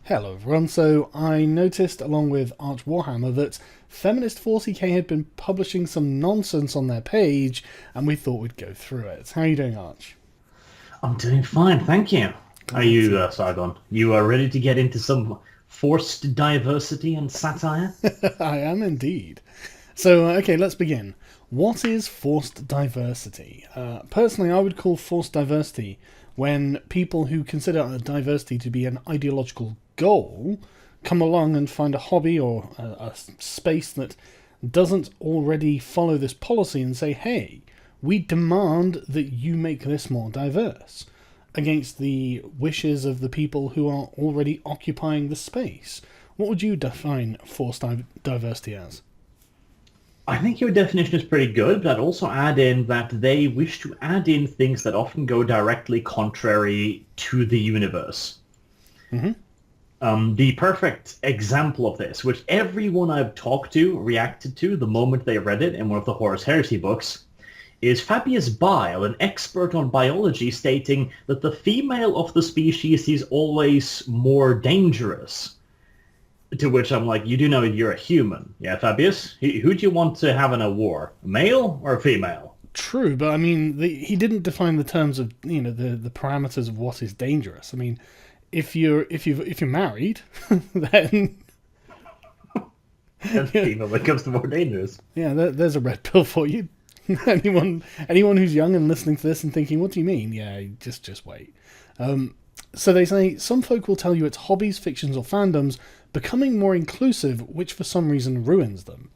Hello everyone, so I noticed along with Arch Warhammer that Feminist 40k had been publishing some nonsense on their page and we thought we'd go through it. How are you doing, Arch? I'm doing fine, thank you. Are Glad you, to. Sargon? You are ready to get into some forced diversity and satire? I am indeed. So, okay, let's begin. What is forced diversity? Personally, I would call forced diversity when people who consider diversity to be an ideological goal come along and find a hobby or a space that doesn't already follow this policy and say, hey, we demand that you make this more diverse against the wishes of the people who are already occupying the space. What would you define forced diversity as? I think your definition is pretty good, but I'd also add in that they wish to add in things that often go directly contrary to the universe. Mm-hmm. The perfect example of this, which everyone I've talked to reacted to the moment they read it in one of the Horus Heresy books, is Fabius Bile, an expert on biology, stating that the female of the species is always more dangerous. To which I'm like, you do know you're a human. Yeah, Fabius? Who do you want to have in a war? A male or a female? True, but I mean, he didn't define the terms of the parameters of what is dangerous. I mean, if you're married, then And female becomes the more dangerous. yeah, there's a red pill for you. anyone who's young and listening to this and thinking, what do you mean? Yeah, just wait. So they say some folk will tell you it's hobbies, fictions, or fandoms becoming more inclusive, which for some reason ruins them.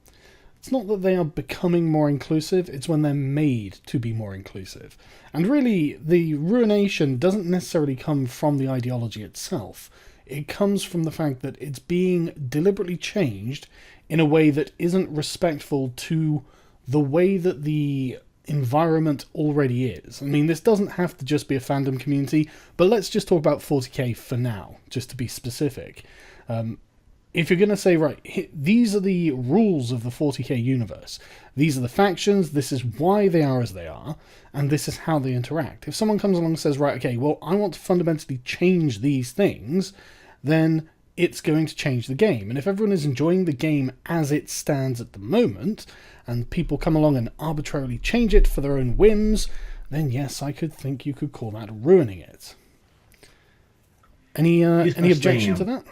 It's not that they are becoming more inclusive, it's when they're made to be more inclusive. And really, the ruination doesn't necessarily come from the ideology itself. It comes from the fact that it's being deliberately changed in a way that isn't respectful to the way that the environment already is. I mean, this doesn't have to just be a fandom community, but let's just talk about 40k for now, just to be specific. If you're going to say, right, these are the rules of the 40k universe, these are the factions, this is why they are as they are, and this is how they interact. If someone comes along and says, right, okay, well, I want to fundamentally change these things, then it's going to change the game. And if everyone is enjoying the game as it stands at the moment, and people come along and arbitrarily change it for their own whims, then yes, I could think you could call that ruining it. Any objection to that?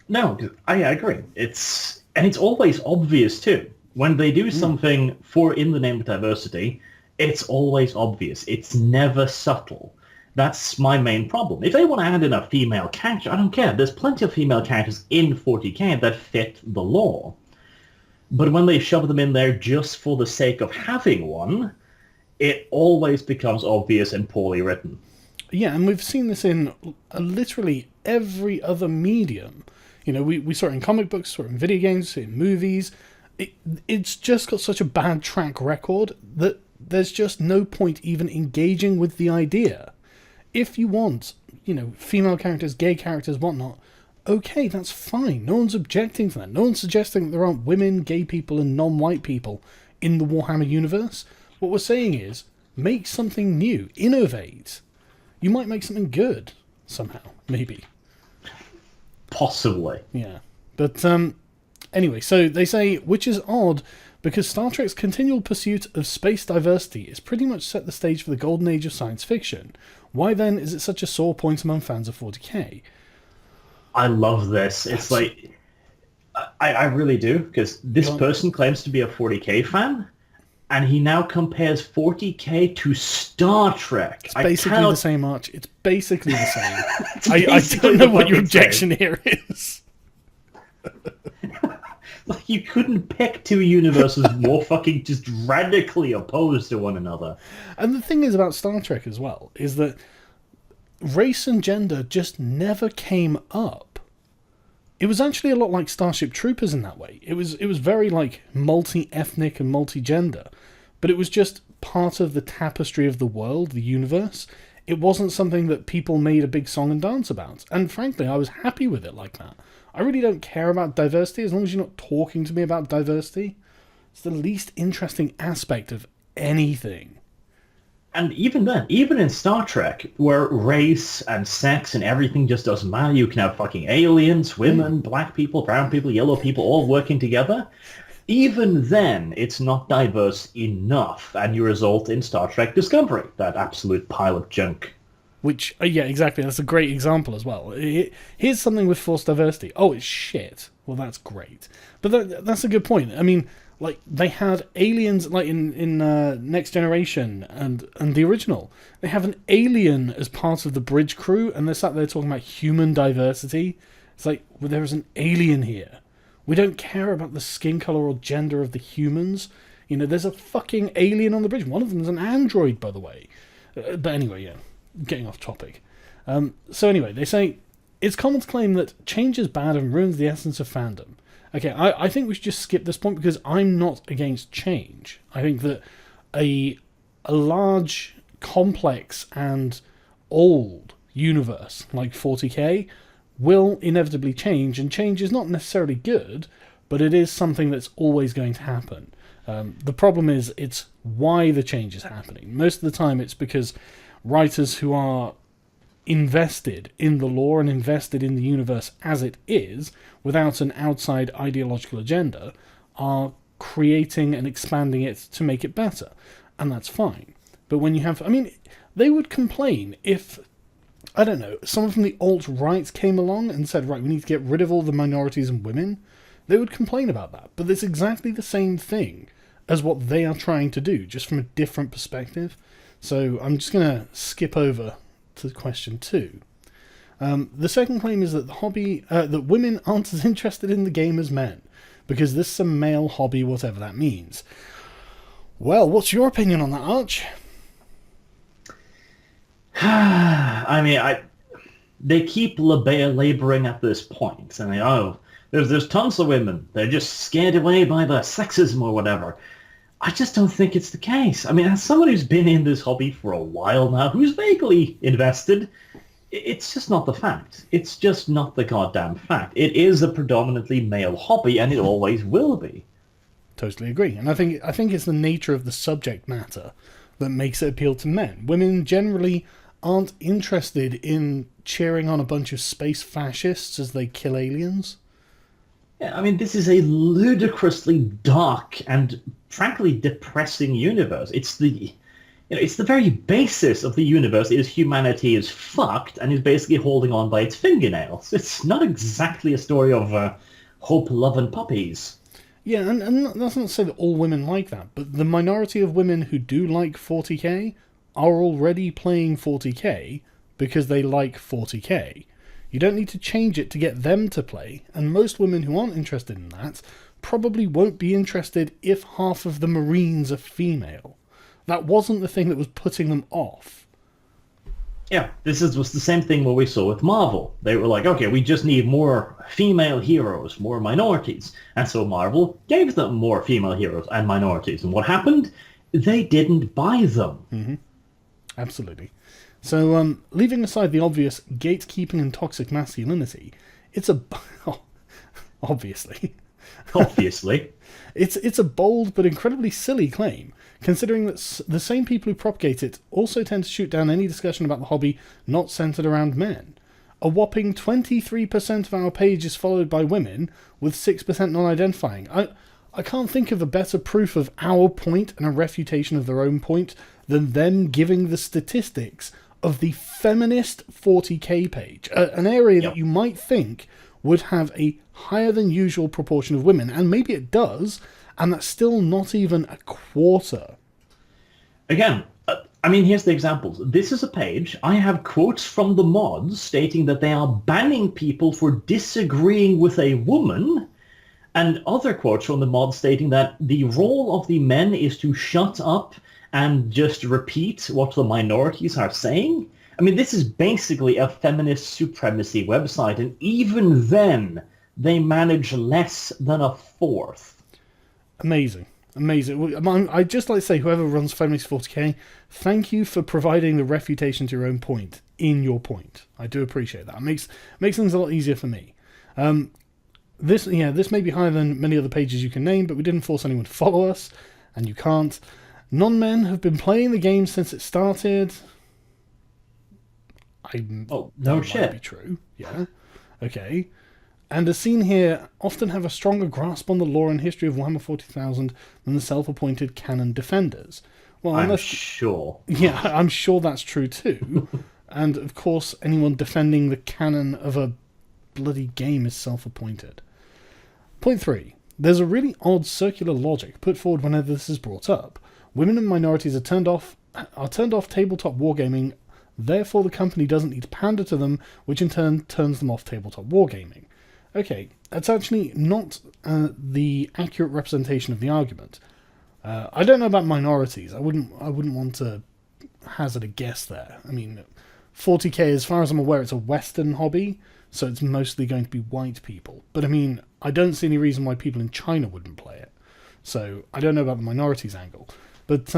No, I agree. It's always obvious too. When they do something for in the name of diversity, it's always obvious. It's never subtle. That's my main problem. If they want to add in a female character, I don't care. There's plenty of female characters in 40k that fit the law. But when they shove them in there just for the sake of having one, it always becomes obvious and poorly written. Yeah, and we've seen this in literally every other medium. You know, we saw it in comic books, saw it in video games, in movies. It's just got such a bad track record that there's just no point even engaging with the idea. If you want, female characters, gay characters, whatnot, okay, that's fine. No one's objecting to that. No one's suggesting that there aren't women, gay people, and non-white people in the Warhammer universe. What we're saying is, make something new. Innovate. You might make something good, somehow. Maybe. Possibly. Yeah. But, anyway, so they say, which is odd, because Star Trek's continual pursuit of space diversity is pretty much set the stage for the golden age of science fiction. Why then is it such a sore point among fans of 40k? I love this. It's like, I really do, because this person claims to be a 40k fan, and he now compares 40k to Star Trek. It's basically the same, Arch. It's basically the same. I basically don't know what the your fucking objection here is. Like, you couldn't pick two universes more fucking just radically opposed to one another. And the thing is about Star Trek as well, is that race and gender just never came up. It was actually a lot like Starship Troopers in that way. It was very like multi-ethnic and multi-gender, but it was just part of the tapestry of the world, the universe. It wasn't something that people made a big song and dance about. And frankly, I was happy with it like that. I really don't care about diversity as long as you're not talking to me about diversity. It's the least interesting aspect of anything. And even then, even in Star Trek, where race and sex and everything just doesn't matter, you can have fucking aliens, women, black people, brown people, yellow people, all working together. Even then, it's not diverse enough, and you result in Star Trek Discovery, that absolute pile of junk. Which, yeah, exactly. That's a great example as well. Here's something with forced diversity. Oh, it's shit. Well, that's great. But that's a good point. I mean, like, they had aliens, like, in Next Generation and the original. They have an alien as part of the bridge crew, and they're sat there talking about human diversity. It's like, well, there's an alien here. We don't care about the skin colour or gender of the humans. You know, there's a fucking alien on the bridge. One of them is an android, by the way. But anyway, yeah. Getting off topic. So anyway, they say, it's common to claim that change is bad and ruins the essence of fandom. Okay, I think we should just skip this point because I'm not against change. I think that a large, complex, and old universe like 40k will inevitably change, and change is not necessarily good, but it is something that's always going to happen. The problem is, it's why the change is happening. Most of the time it's because writers who are invested in the lore and invested in the universe as it is, without an outside ideological agenda, are creating and expanding it to make it better. And that's fine. But when you have... I mean, they would complain if, I don't know, someone from the alt-right came along and said, right, we need to get rid of all the minorities and women. They would complain about that. But it's exactly the same thing as what they are trying to do, just from a different perspective. So I'm just going to skip over to question 2. The second claim is that that women aren't as interested in the game as men, because this is a male hobby, whatever that means. Well, what's your opinion on that, Arch? I mean, they keep labouring at this point. I mean, there's tons of women. They're just scared away by the sexism or whatever. I just don't think it's the case. I mean, as someone who's been in this hobby for a while now, who's vaguely invested, it's just not the fact. It's just not the goddamn fact. It is a predominantly male hobby, and it always will be. Totally agree. And I think it's the nature of the subject matter that makes it appeal to men. Women generally aren't interested in cheering on a bunch of space fascists as they kill aliens. Yeah, I mean, this is a ludicrously dark and frankly depressing universe. It's the very basis of the universe is humanity is fucked and is basically holding on by its fingernails. It's not exactly a story of hope, love, and puppies. Yeah, and that's not to say that all women like that, but the minority of women who do like 40k are already playing 40k because they like 40k. You don't need to change it to get them to play, and most women who aren't interested in that probably won't be interested if half of the Marines are female. That wasn't the thing that was putting them off. Yeah, was the same thing what we saw with Marvel. They were like, okay, we just need more female heroes, more minorities. And so Marvel gave them more female heroes and minorities. And what happened? They didn't buy them. Mm-hmm. Absolutely. So, leaving aside the obvious gatekeeping and toxic masculinity, it's a... Oh, obviously. Obviously. It's a bold but incredibly silly claim, considering that the same people who propagate it also tend to shoot down any discussion about the hobby not centered around men. A whopping 23% of our page is followed by women, with 6% non-identifying. I can't think of a better proof of our point and a refutation of their own point than them giving the statistics of the feminist 40k page, an area that you might think would have a higher than usual proportion of women, and maybe it does, and that's still not even a quarter. Again, I mean, here's the examples. This is a page. I have quotes from the mods stating that they are banning people for disagreeing with a woman, and other quotes from the mods stating that the role of the men is to shut up and just repeat what the minorities are saying. I mean, this is basically a feminist supremacy website, and even then, they manage less than a fourth. Amazing. I'd just like to say, whoever runs Feminist 40k, thank you for providing the refutation to your own point in your point. I do appreciate that. It makes things a lot easier for me. This may be higher than many other pages you can name, but we didn't force anyone to follow us, and you can't. Non-men have been playing the game since it started. Oh, no That shit. might be true. Yeah. Okay. And as seen here, often have a stronger grasp on the lore and history of Warhammer 40,000 than the self-appointed canon defenders. Well, I'm unless... sure. Yeah, I'm sure that's true too. And, of course, anyone defending the canon of a bloody game is self-appointed. Point 3. There's a really odd circular logic put forward whenever this is brought up. Women and minorities are turned off tabletop wargaming, therefore the company doesn't need to pander to them, which in turn turns them off tabletop wargaming. Okay, that's actually not the accurate representation of the argument. I don't know about minorities. I wouldn't want to hazard a guess there. I mean, 40k, as far as I'm aware, it's a Western hobby, so it's mostly going to be white people. But I mean, I don't see any reason why people in China wouldn't play it. So I don't know about the minorities angle. But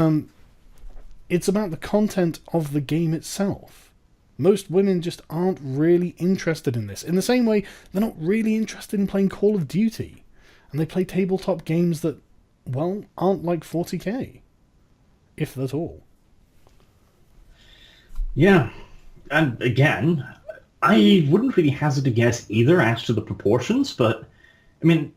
it's about the content of the game itself. Most women just aren't really interested in this. In the same way, they're not really interested in playing Call of Duty. And they play tabletop games that, well, aren't like 40k. If at all. Yeah. And again, I wouldn't really hazard a guess either as to the proportions, but, I mean,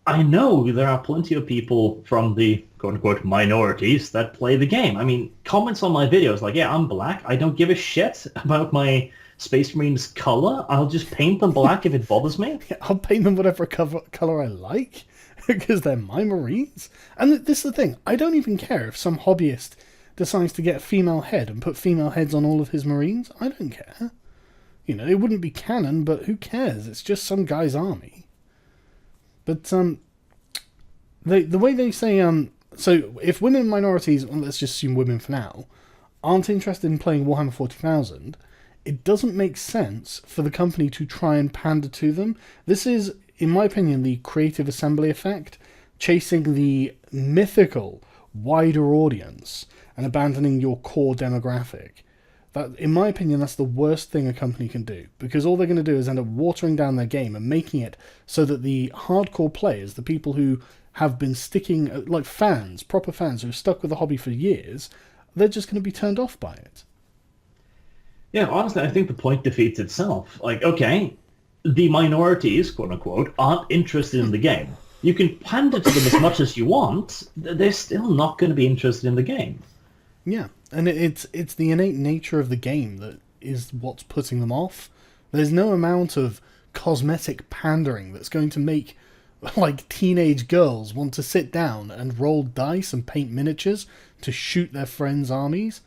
I know there are plenty of people from the quote-unquote minorities that play the game. I mean, comments on my videos like, yeah, I'm black. I don't give a shit about my Space Marines color. I'll just paint them black if it bothers me. I'll paint them whatever color I like, because they're my Marines. And this is the thing. I don't even care if some hobbyist decides to get a female head and put female heads on all of his Marines. I don't care. You know, it wouldn't be canon, but who cares? It's just some guy's army. But the way they say, so if women and minorities, well, let's just assume women for now, aren't interested in playing Warhammer 40,000, it doesn't make sense for the company to try and pander to them. This is, in my opinion, the creative assembly effect, chasing the mythical wider audience and abandoning your core demographic. That, in my opinion, that's the worst thing a company can do, because all they're going to do is end up watering down their game and making it so that the hardcore players, the people who have been sticking, like fans, proper fans who have stuck with the hobby for years, they're just going to be turned off by it. Yeah, honestly, I think the point defeats itself. Like, okay, the minorities, quote-unquote, aren't interested in the game. You can pander to them as much as you want, they're still not going to be interested in the game. Yeah, and it's the innate nature of the game that is what's putting them off. There's no amount of cosmetic pandering that's going to make, like, teenage girls want to sit down and roll dice and paint miniatures to shoot their friends' armies.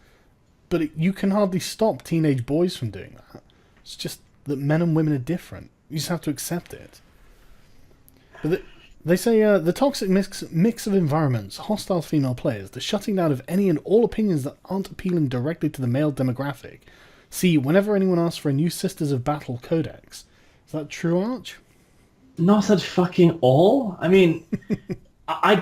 But you can hardly stop teenage boys from doing that. It's just that men and women are different. You just have to accept it. But they say the toxic mix of environments, hostile female players, the shutting down of any and all opinions that aren't appealing directly to the male demographic. See, whenever anyone asks for a new Sisters of Battle codex. Is that true, Arch? Not at fucking all. I mean, I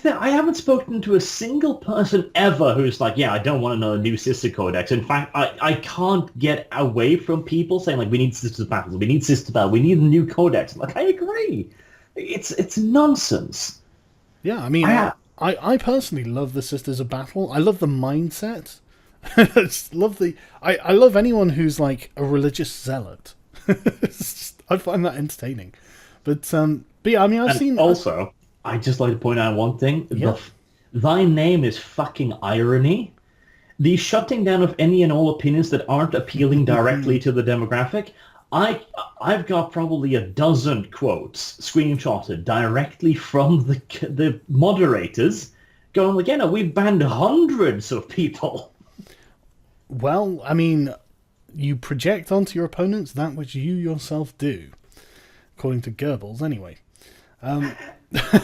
haven't spoken to a single person ever who's like, yeah, I don't want another new Sister Codex. In fact, I can't get away from people saying, like, we need Sisters of Battle, we need Sister Battle, we need a new Codex. I'm like, I agree. It's nonsense. Yeah, I mean, I personally love the Sisters of Battle. I love the mindset. I love anyone who's like a religious zealot. I find that entertaining. But yeah, I mean, I've seen... Also, I'd just like to point out one thing. Yeah. Thy name is fucking irony. The shutting down of any and all opinions that aren't appealing directly to the demographic... I've got probably a dozen quotes screenshotted directly from the moderators going, like, yeah, no, we've banned hundreds of people. Well, I mean, you project onto your opponents that which you yourself do. According to Goebbels, anyway.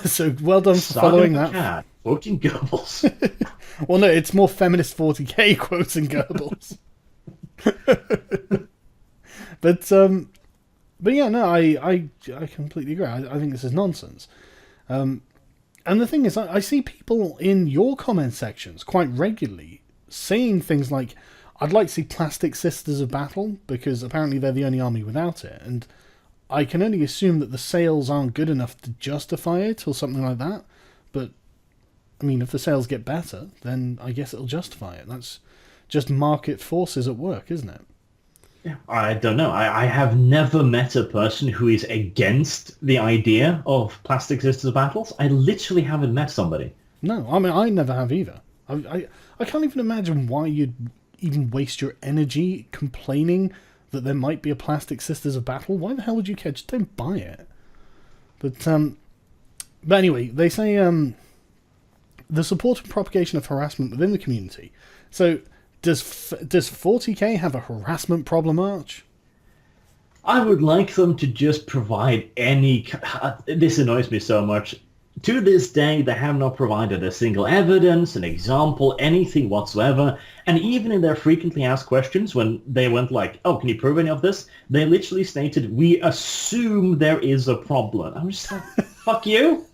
So, well done for following that. Cat, quoting Goebbels. Well, no, it's more feminist 40k quoting Goebbels. But yeah, no, I completely agree. I think this is nonsense. And the thing is, I see people in your comment sections quite regularly saying things like, I'd like to see plastic Sisters of Battle, because apparently they're the only army without it. And I can only assume that the sales aren't good enough to justify it, or something like that. But I mean, if the sales get better, then I guess it'll justify it. That's just market forces at work, isn't it? Yeah, I don't know. I have never met a person who is against the idea of plastic sisters battles. I literally haven't met somebody. No, I mean, I never have either. I can't even imagine why you'd even waste your energy complaining that there might be a plastic sisters of battle. Why the hell would you care? Just don't buy it. But anyway, they say the support and propagation of harassment within the community. So does 40k have a harassment problem, Arch? I would like them to just provide any... This annoys me so much. To this day, they have not provided a single evidence, an example, anything whatsoever. And even in their frequently asked questions, when they went like, oh, can you prove any of this? They literally stated, we assume there is a problem. I'm just like, fuck you.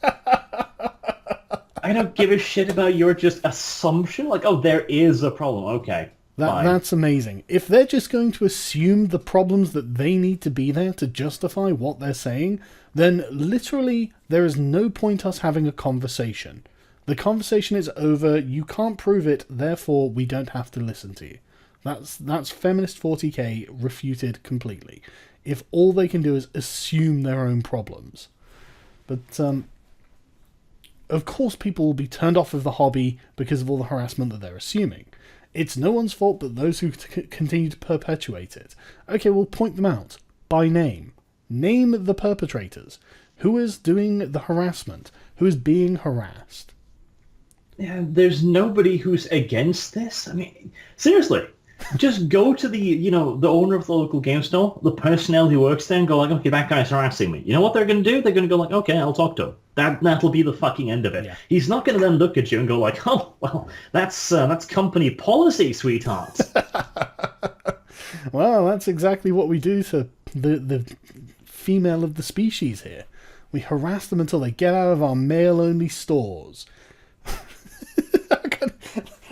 I don't give a shit about your just assumption. Like, oh, there is a problem. Okay. That's amazing. If they're just going to assume the problems that they need to be there to justify what they're saying, then literally there is no point us having a conversation. The conversation is over, you can't prove it, therefore we don't have to listen to you. That's Feminist 40k refuted completely. If all they can do is assume their own problems. But, of course people will be turned off of the hobby because of all the harassment that they're assuming. It's no one's fault but those who continue to perpetuate it. Okay, we'll point them out. By name. Name the perpetrators. Who is doing the harassment? Who is being harassed? Yeah, there's nobody who's against this. I mean, seriously. Just go to the owner of the local game store, the personnel who works there, and go like, okay, that guy's harassing me. You know what they're going to do? They're going to go like, okay, I'll talk to him. That'll be the fucking end of it. Yeah. He's not going to then look at you and go like, oh, well, that's company policy, sweetheart. Well, that's exactly what we do to the female of the species here. We harass them until they get out of our male-only stores.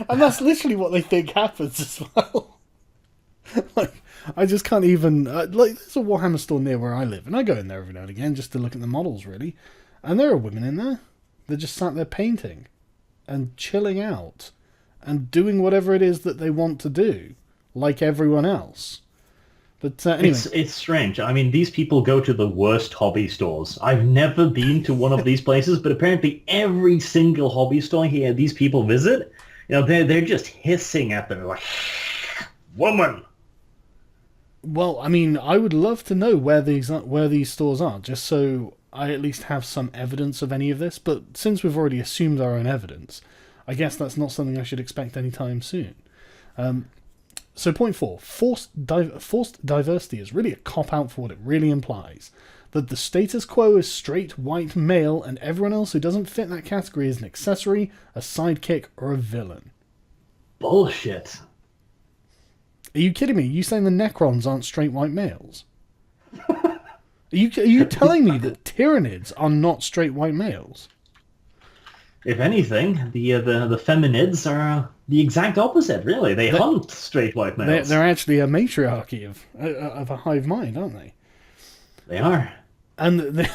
And that's literally what they think happens as well. Like, I just can't even... there's a Warhammer store near where I live, and I go in there every now and again just to look at the models, really. And there are women in there. They're just sat there painting and chilling out and doing whatever it is that they want to do, like everyone else. But anyway. It's strange. I mean, these people go to the worst hobby stores. I've never been to one of these places, but apparently every single hobby store here these people visit... they're just hissing at them like, woman. Well, I mean, I would love to know where these stores are, just so I at least have some evidence of any of this. But since we've already assumed our own evidence, I guess that's not something I should expect anytime soon. So point 4, forced diversity is really a cop-out for what it really implies. That the status quo is straight white male and everyone else who doesn't fit that category is an accessory, a sidekick, or a villain. Bullshit. Are you kidding me? You saying the Necrons aren't straight white males? Are you telling me that Tyranids are not straight white males? If anything, the feminids are the exact opposite, really. They hunt straight white males. They're actually a matriarchy of a hive mind, aren't they? They are. And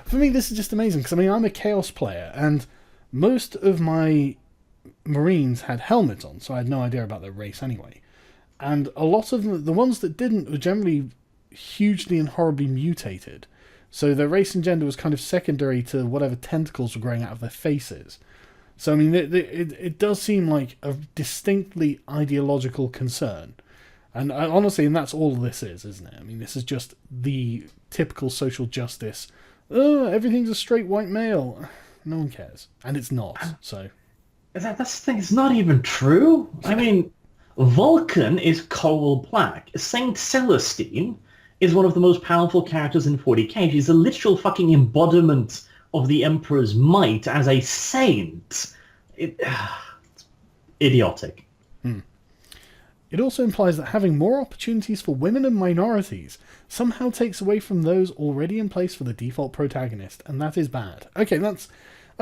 for me, this is just amazing, because I mean, I'm a Chaos player, and most of my Marines had helmets on, so I had no idea about their race anyway. And a lot of them, the ones that didn't, were generally hugely and horribly mutated. So their race and gender was kind of secondary to whatever tentacles were growing out of their faces. So, I mean, it does seem like a distinctly ideological concern. And honestly, and that's all this is, isn't it? I mean, this is just the typical social justice. Oh, everything's a straight white male. No one cares. And it's not, so... That's the thing, it's not even true. I mean, Vulcan is coal black. Saint Celestine is one of the most powerful characters in 40k. She's a literal fucking embodiment of the Emperor's might as a saint. It's idiotic. It also implies that having more opportunities for women and minorities somehow takes away from those already in place for the default protagonist, and that is bad. Okay, that's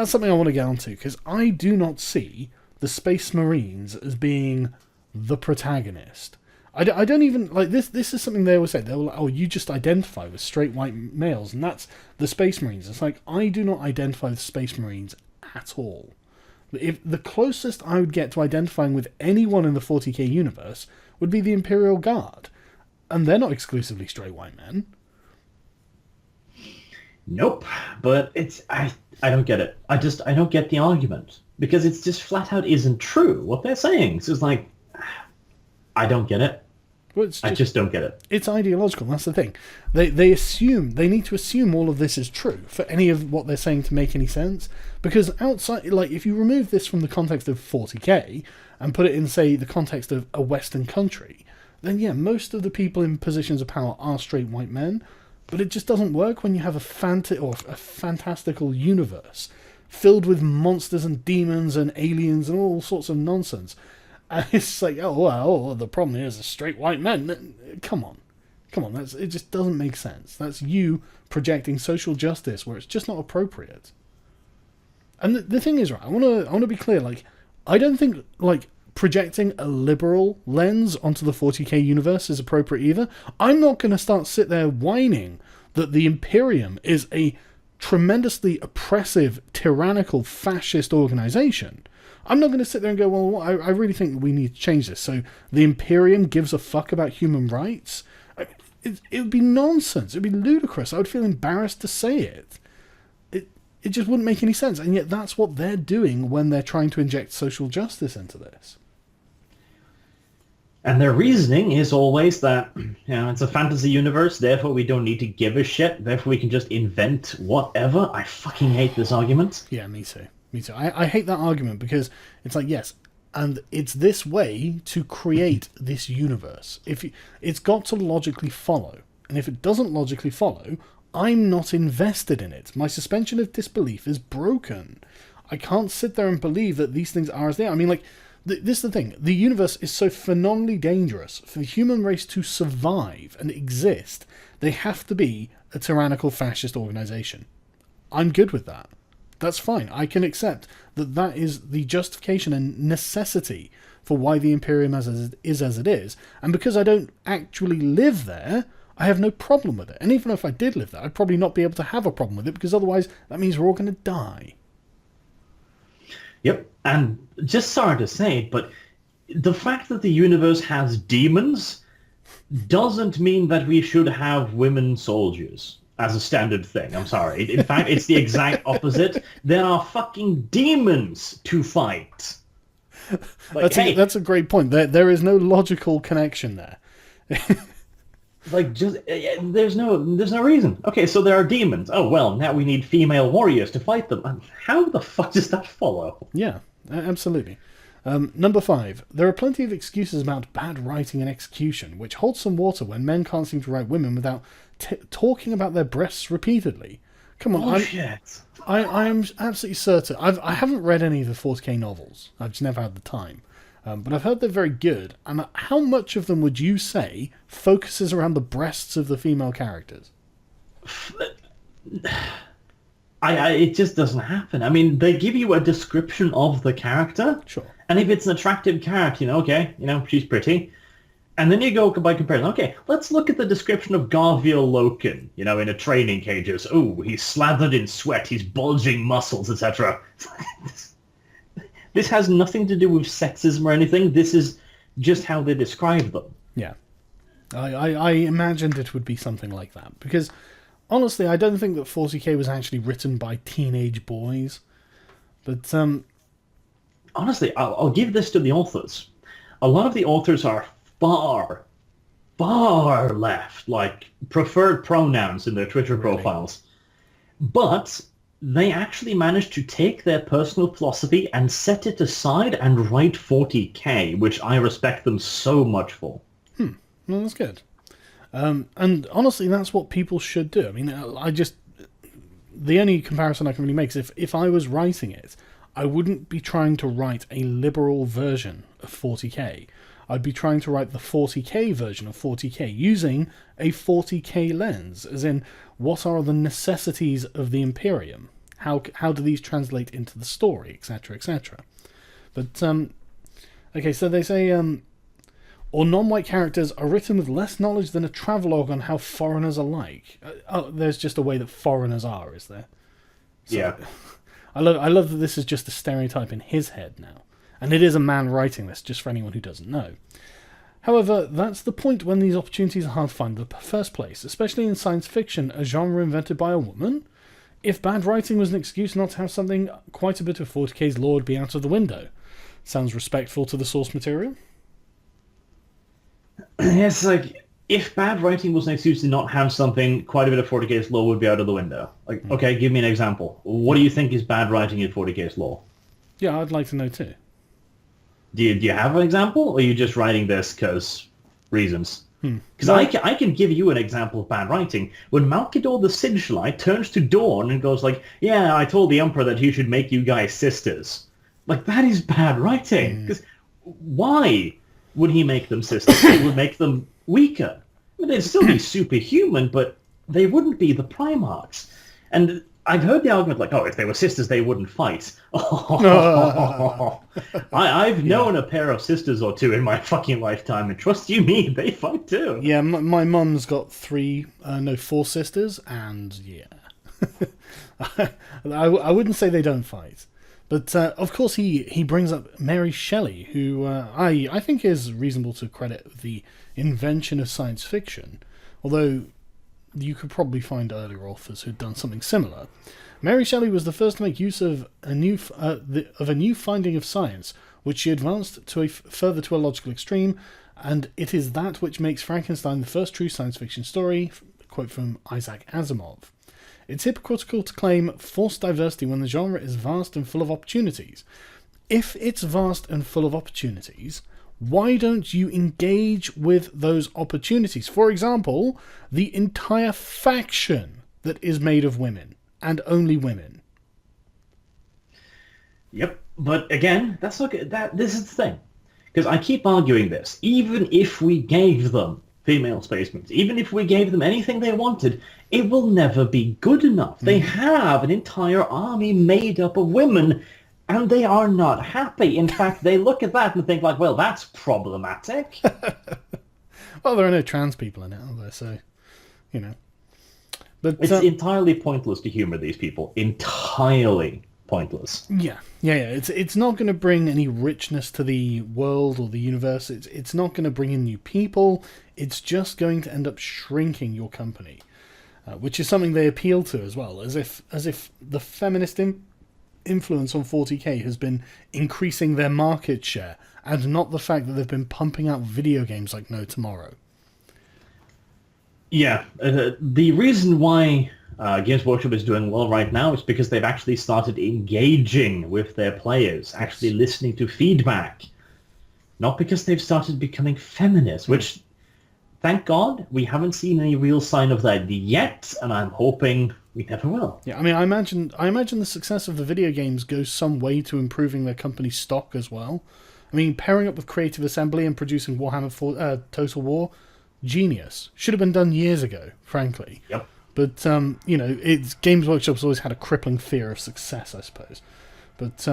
something I want to get onto, because I do not see the Space Marines as being the protagonist. I don't even, like, this is something they always say. They were like, oh, you just identify with straight white males, and that's the Space Marines. It's like, I do not identify with Space Marines at all. If the closest I would get to identifying with anyone in the 40k universe would be the Imperial Guard, and they're not exclusively straight white men. Nope, but I don't get it. I don't get the argument, because it's just flat out isn't true what they're saying. So it's like, I don't get it. Well, I just don't get it. It's ideological, that's the thing. They need to assume all of this is true for any of what they're saying to make any sense. Because outside, like, if you remove this from the context of 40k and put it in, say, the context of a Western country, then yeah, most of the people in positions of power are straight white men. But it just doesn't work when you have a fantastical universe filled with monsters and demons and aliens and all sorts of nonsense. And it's like, oh, well, the problem is the straight white men. Come on. It just doesn't make sense. That's you projecting social justice where it's just not appropriate. And the thing is, right, I want to be clear, like, I don't think, like, projecting a liberal lens onto the 40k universe is appropriate either. I'm not going to sit there whining that the Imperium is a tremendously oppressive, tyrannical, fascist organization. I'm not going to sit there and go, well, I really think we need to change this. So the Imperium gives a fuck about human rights? It would be nonsense. It would be ludicrous. I would feel embarrassed to say it. It just wouldn't make any sense. And yet that's what they're doing when they're trying to inject social justice into this. And their reasoning is always that, it's a fantasy universe, therefore we don't need to give a shit, therefore we can just invent whatever. I fucking hate this argument. Yeah, me too. I hate that argument because it's like, yes, and it's this way to create this universe. It's got to logically follow. And if it doesn't logically follow, I'm not invested in it. My suspension of disbelief is broken. I can't sit there and believe that these things are as they are. I mean, like, this is the thing. The universe is so phenomenally dangerous. For the human race to survive and exist, they have to be a tyrannical fascist organization. I'm good with that. That's fine. I can accept that that is the justification and necessity for why the Imperium is as it is. And because I don't actually live there, I have no problem with it. And even if I did live there, I'd probably not be able to have a problem with it, because otherwise that means we're all going to die. Yep. And just sorry to say it, but the fact that the universe has demons doesn't mean that we should have women soldiers as a standard thing. I'm sorry. In fact, it's the exact opposite. There are fucking demons to fight. Like, that's a great point. There is no logical connection there. Like, just there's no reason. Okay, so there are demons. Oh well, now we need female warriors to fight them. How the fuck does that follow? Yeah, absolutely. Number 5. There are plenty of excuses about bad writing and execution, which holds some water when men can't seem to write women without talking about their breasts repeatedly. Come on, I am absolutely certain. I haven't read any of the 40k novels. I've just never had the time. But I've heard they're very good. And how much of them would you say focuses around the breasts of the female characters? It just doesn't happen. I mean, they give you a description of the character. Sure. And if it's an attractive character, she's pretty. And then you go by comparison. Okay, let's look at the description of Garviel Loken, in a training cages. Oh, he's slathered in sweat, he's bulging muscles, etc. This has nothing to do with sexism or anything. This is just how they describe them. Yeah. I imagined it would be something like that. Because, honestly, I don't think that 40k was actually written by teenage boys. But, honestly, I'll give this to the authors. A lot of the authors are far, far left, like preferred pronouns in their Twitter profiles. But they actually managed to take their personal philosophy and set it aside and write 40k, which I respect them so much for. Well, that's good. And honestly, that's what people should do. I mean, the only comparison I can really make is if I was writing it, I wouldn't be trying to write a liberal version of 40k. I'd be trying to write the 40k version of 40k using a 40k lens, as in, what are the necessities of the Imperium? How do these translate into the story, etc., etc. But, okay, so they say, or non-white characters are written with less knowledge than a travelogue on how foreigners are like. There's just a way that foreigners are, is there? So, yeah. I love that this is just a stereotype in his head now. And it is a man writing this, just for anyone who doesn't know. However, that's the point when these opportunities are hard to find in the first place, especially in science fiction, a genre invented by a woman. If bad writing was an excuse not to have something, quite a bit of 40k's lore would be out of the window. Sounds respectful to the source material? It's like, if bad writing was an excuse to not have something, quite a bit of 40k's lore would be out of the window. Like, okay, give me an example. What do you think is bad writing in 40k's lore? Yeah, I'd like to know too. Do you have an example, or are you just writing this because reasons? Because I can give you an example of bad writing. When Malkador the Sigilite turns to Dawn and goes like, yeah, I told the Emperor that he should make you guys sisters. Like, that is bad writing. Because why would he make them sisters? He would make them weaker. I mean, they'd still be superhuman, but they wouldn't be the Primarchs. And I've heard the argument like, oh, if they were sisters, they wouldn't fight. I've known a pair of sisters or two in my fucking lifetime, and trust you me, they fight too. Yeah, my mum's got four sisters, and yeah. I wouldn't say they don't fight. But, of course, he brings up Mary Shelley, who I think is reasonable to credit the invention of science fiction, although you could probably find earlier authors who'd done something similar. Mary Shelley was the first to make use of a new finding of science, which she advanced further to a logical extreme, and it is that which makes Frankenstein the first true science fiction story, quote from Isaac Asimov. It's hypocritical to claim forced diversity when the genre is vast and full of opportunities. If it's vast and full of opportunities, why don't you engage with those opportunities? For example, the entire faction that is made of women, and only women. Yep, but again, that's not good. This is the thing. Because I keep arguing this. Even if we gave them female space marines, even if we gave them anything they wanted, it will never be good enough. They have an entire army made up of women, and they are not happy. In fact, they look at that and think like, well, that's problematic. Well, there are no trans people in it, are there? So, you know. But it's entirely pointless to humor these people. Entirely pointless. Yeah. It's not going to bring any richness to the world or the universe. It's not going to bring in new people. It's just going to end up shrinking your company, which is something they appeal to as well, as if the feminist influence on 40k has been increasing their market share, and not the fact that they've been pumping out video games like no tomorrow. Yeah, the reason why Games Workshop is doing well right now is because they've actually started engaging with their players, actually listening to feedback. Not because they've started becoming feminist, which, thank God, we haven't seen any real sign of that yet, and I'm hoping we never will. Yeah, I mean, I imagine the success of the video games goes some way to improving their company's stock as well. I mean, pairing up with Creative Assembly and producing Warhammer Total War, genius. Should have been done years ago, frankly. Yep. But, Games Workshop's always had a crippling fear of success, I suppose. But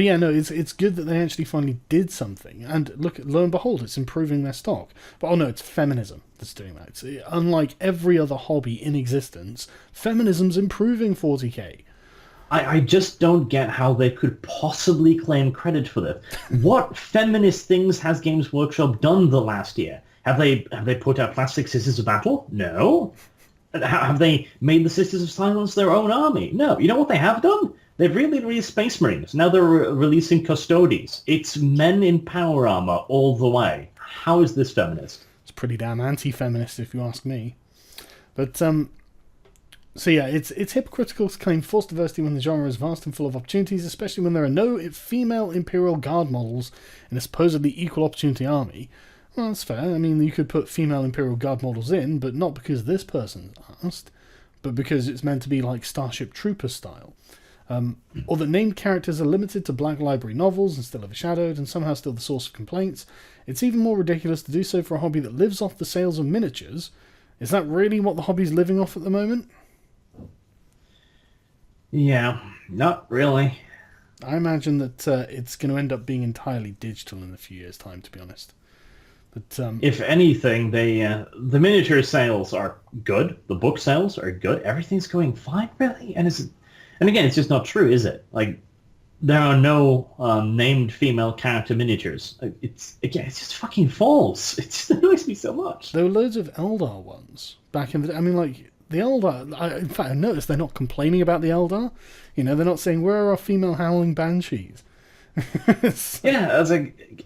yeah, no, it's good that they actually finally did something. And lo and behold, it's improving their stock. But, no, it's feminism that's doing that. It's, unlike every other hobby in existence, feminism's improving 40k. I just don't get how they could possibly claim credit for this. What feminist things has Games Workshop done the last year? Have they put out Plastic Sisters of Battle? No. Have they made the Sisters of Silence their own army? No. You know what they have done? They've really released Space Marines. Now they're releasing Custodes. It's men in power armor all the way. How is this feminist? It's pretty damn anti-feminist, if you ask me. But, so yeah, it's hypocritical to claim forced diversity when the genre is vast and full of opportunities, especially when there are no female Imperial Guard models in a supposedly equal opportunity army. Well, that's fair. I mean, you could put female Imperial Guard models in, but not because this person asked, but because it's meant to be like Starship Trooper style. Or that named characters are limited to Black Library novels and still overshadowed and somehow still the source of complaints. It's even more ridiculous to do so for a hobby that lives off the sales of miniatures. Is that really what the hobby's living off at the moment? Yeah, not really. I imagine that it's going to end up being entirely digital in a few years' time, to be honest. But if anything, the miniature sales are good. The book sales are good. Everything's going fine, really. And And again, it's just not true, is it? Like, there are no named female character miniatures. It's just fucking false. It just annoys me so much. There were loads of Eldar ones back in the day. I mean, like, the Eldar... in fact, I noticed they're not complaining about the Eldar. You know, they're not saying, where are our female howling banshees? Yeah, I was like...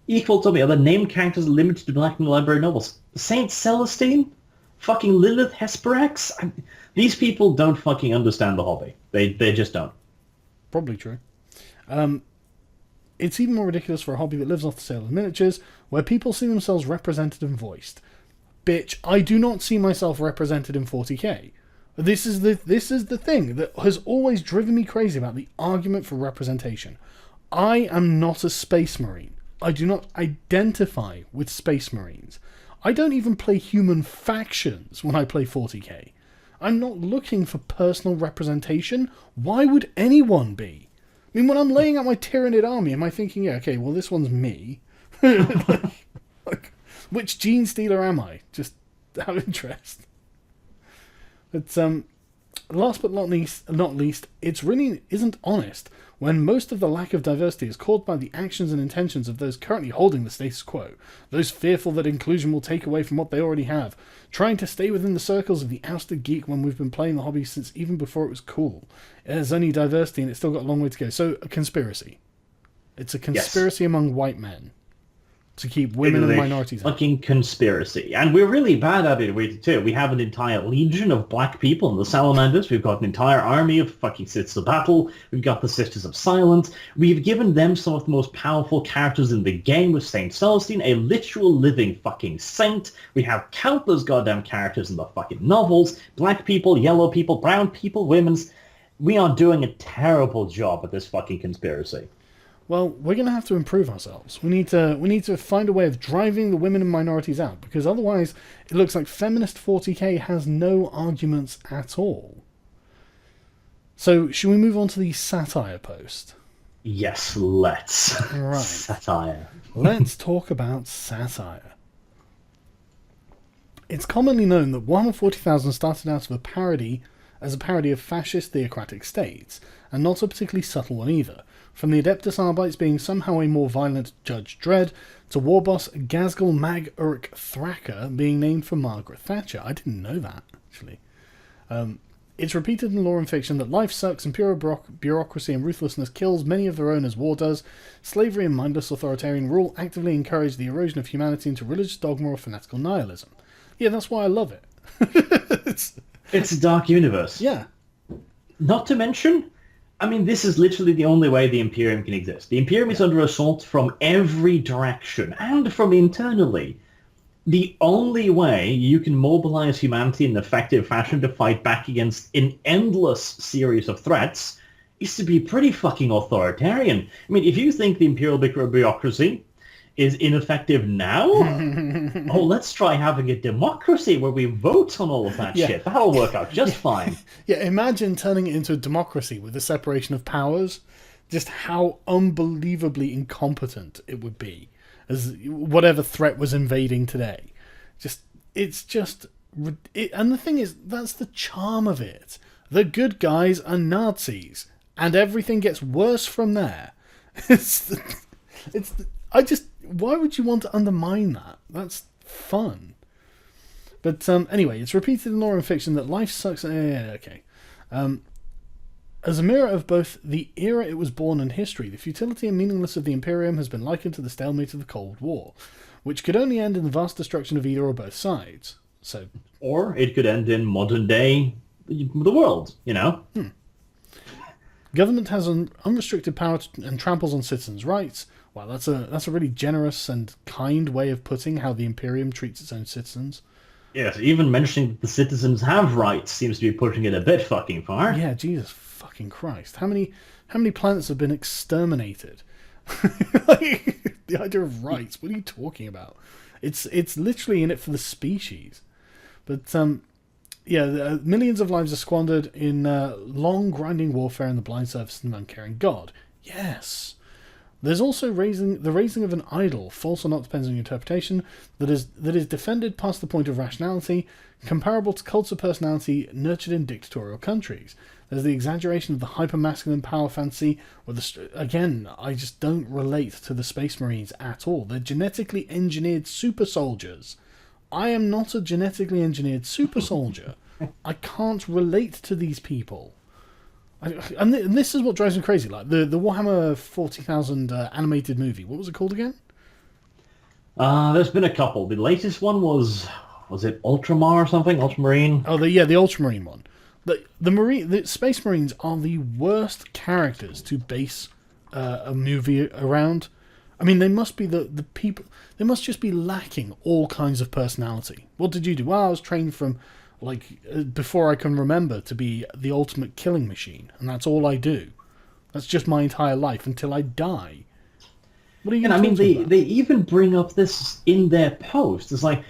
Equal to me, are the named characters limited to Black and Library novels? Saint Celestine? Fucking Lilith Hesperax? These people don't fucking understand the hobby. They just don't. Probably true. It's even more ridiculous for a hobby that lives off the sale of miniatures, where people see themselves represented and voiced. Bitch, I do not see myself represented in 40k. This is the thing that has always driven me crazy about the argument for representation. I am not a space marine. I do not identify with space marines. I don't even play human factions when I play 40k. I'm not looking for personal representation. Why would anyone be? I mean, when I'm laying out my Tyranid army, am I thinking, yeah, okay, well, this one's me. like, which gene stealer am I? Just out of interest. But last but not least, it's really isn't honest when most of the lack of diversity is caused by the actions and intentions of those currently holding the status quo, those fearful that inclusion will take away from what they already have, trying to stay within the circles of the ousted geek when we've been playing the hobby since even before it was cool. There's only diversity and it's still got a long way to go. So, a conspiracy. It's a conspiracy among white men to keep women and minorities out. Fucking conspiracy. And we're really bad at it too. We have an entire legion of black people in the Salamanders. We've got an entire army of fucking Sisters of Battle. We've got the Sisters of Silence. We've given them some of the most powerful characters in the game with Saint Celestine, a literal living fucking saint. We have countless goddamn characters in the fucking novels. Black people, yellow people, brown people, women's. We are doing a terrible job at this fucking conspiracy. Well, we're going to have to improve ourselves. We need to find a way of driving the women and minorities out, because otherwise it looks like feminist 40k has no arguments at all. So, should we move on to the satire post? Yes, let's. Right. Satire. Let's talk about satire. It's commonly known that Warhammer 40,000 started out as a parody of fascist theocratic states, and not a particularly subtle one either. From the Adeptus Arbites being somehow a more violent Judge Dredd, to war boss Gazgal Mag Uruk Thraka being named for Margaret Thatcher. I didn't know that, actually. It's repeated in lore and fiction that life sucks, imperial bureaucracy and ruthlessness kills many of their own as war does. Slavery and mindless authoritarian rule actively encourage the erosion of humanity into religious dogma or fanatical nihilism. Yeah, that's why I love it. It's a dark universe. Yeah. Not to mention, I mean, this is literally the only way the Imperium can exist. The Imperium is under assault from every direction, and from internally. The only way you can mobilize humanity in an effective fashion to fight back against an endless series of threats is to be pretty fucking authoritarian. I mean, if you think the Imperial bureaucracy is ineffective now, oh, let's try having a democracy where we vote on all of that shit. That'll work out just fine. Yeah, imagine turning it into a democracy with the separation of powers. Just how unbelievably incompetent it would be as whatever threat was invading today. And the thing is, that's the charm of it. The good guys are Nazis, and everything gets worse from there. Why would you want to undermine that? That's fun. But anyway, it's repeated in lore and fiction that life sucks. As a mirror of both the era it was born and history, the futility and meaninglessness of the Imperium has been likened to the stalemate of the Cold War, which could only end in the vast destruction of either or both sides. Or it could end in modern day the world, you know? Government has unrestricted power and tramples on citizens' rights. Wow, that's a really generous and kind way of putting how the Imperium treats its own citizens. Yes, even mentioning that the citizens have rights seems to be pushing it a bit fucking far. Yeah, Jesus fucking Christ. How many planets have been exterminated? The idea of rights, what are you talking about? It's literally in it for the species. But millions of lives are squandered in long grinding warfare in the blind service of an uncaring God. Yes. There's also the raising of an idol, false or not depends on your interpretation, that is defended past the point of rationality, comparable to cults of personality nurtured in dictatorial countries. There's the exaggeration of the hyper-masculine power fantasy, again, I just don't relate to the Space Marines at all. They're genetically engineered super soldiers. I am not a genetically engineered super soldier. I can't relate to these people. And this is what drives me crazy. Like the Warhammer 40,000 animated movie. What was it called again? There's been a couple. The latest one was it Ultramar or something? Ultramarine? Oh, the Ultramarine one. The Space Marines are the worst characters to base a movie around. I mean, they must be the people. They must just be lacking all kinds of personality. What did you do? Well, I was trained from before I can remember to be the ultimate killing machine, and that's all I do. That's just my entire life until I die. What are you? And I mean, they even bring up this in their post. It's like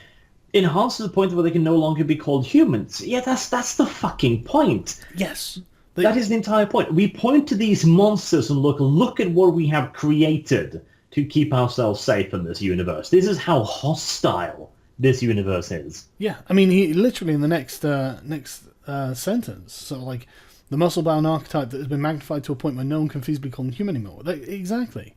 enhanced to the point where they can no longer be called humans. Yeah, that's the fucking point. Yes. That is the entire point. We point to these monsters and look at what we have created to keep ourselves safe in this universe. This is how hostile this universe is. Yeah, I mean, he literally in the next sentence, sort of like the muscle-bound archetype that has been magnified to a point where no one can feasibly call them human anymore. Exactly.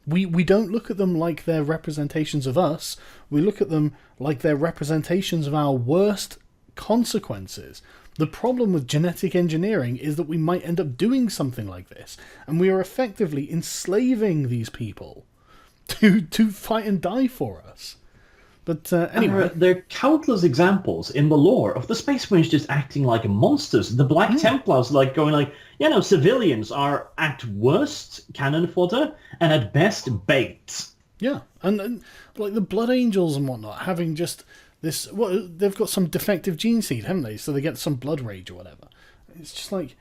We don't look at them like they're representations of us. We look at them like they're representations of our worst consequences. The problem with genetic engineering is that we might end up doing something like this, and we are effectively enslaving these people to fight and die for us. But anyway, there are countless examples in the lore of the Space Marines just acting like monsters. The Black Templars civilians are at worst cannon fodder and at best bait. Yeah, and like the Blood Angels and whatnot, having just this, they've got some defective gene seed, haven't they? So they get some blood rage or whatever. It's just like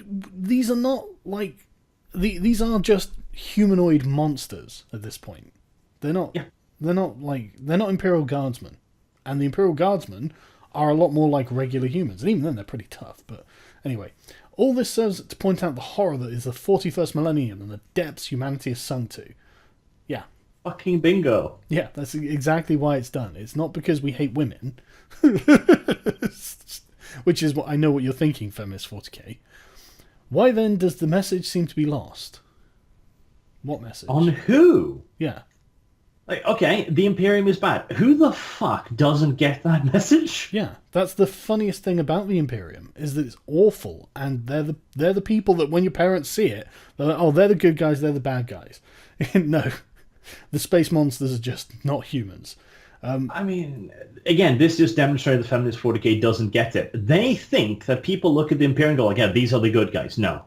these are not like these are just humanoid monsters at this point. They're not. Yeah. They're not Imperial Guardsmen, and the Imperial Guardsmen are a lot more like regular humans, and even then they're pretty tough. But anyway, all this serves to point out the horror that is the 41st millennium and the depths humanity has sunk to. Yeah. Fucking bingo. Yeah, that's exactly why it's done. It's not because we hate women, which is what I know what you're thinking, Feminist 40k. Why then does the message seem to be lost? What message? On who? Yeah. Like, okay, the Imperium is bad. Who the fuck doesn't get that message? Yeah, that's the funniest thing about the Imperium, is that it's awful, and they're the people that when your parents see it, they're like, oh, they're the good guys, they're the bad guys. No, the space monsters are just not humans. I mean, again, this just demonstrates the Feminist 40k doesn't get it. They think that people look at the Imperium and go like, yeah, these are the good guys. No.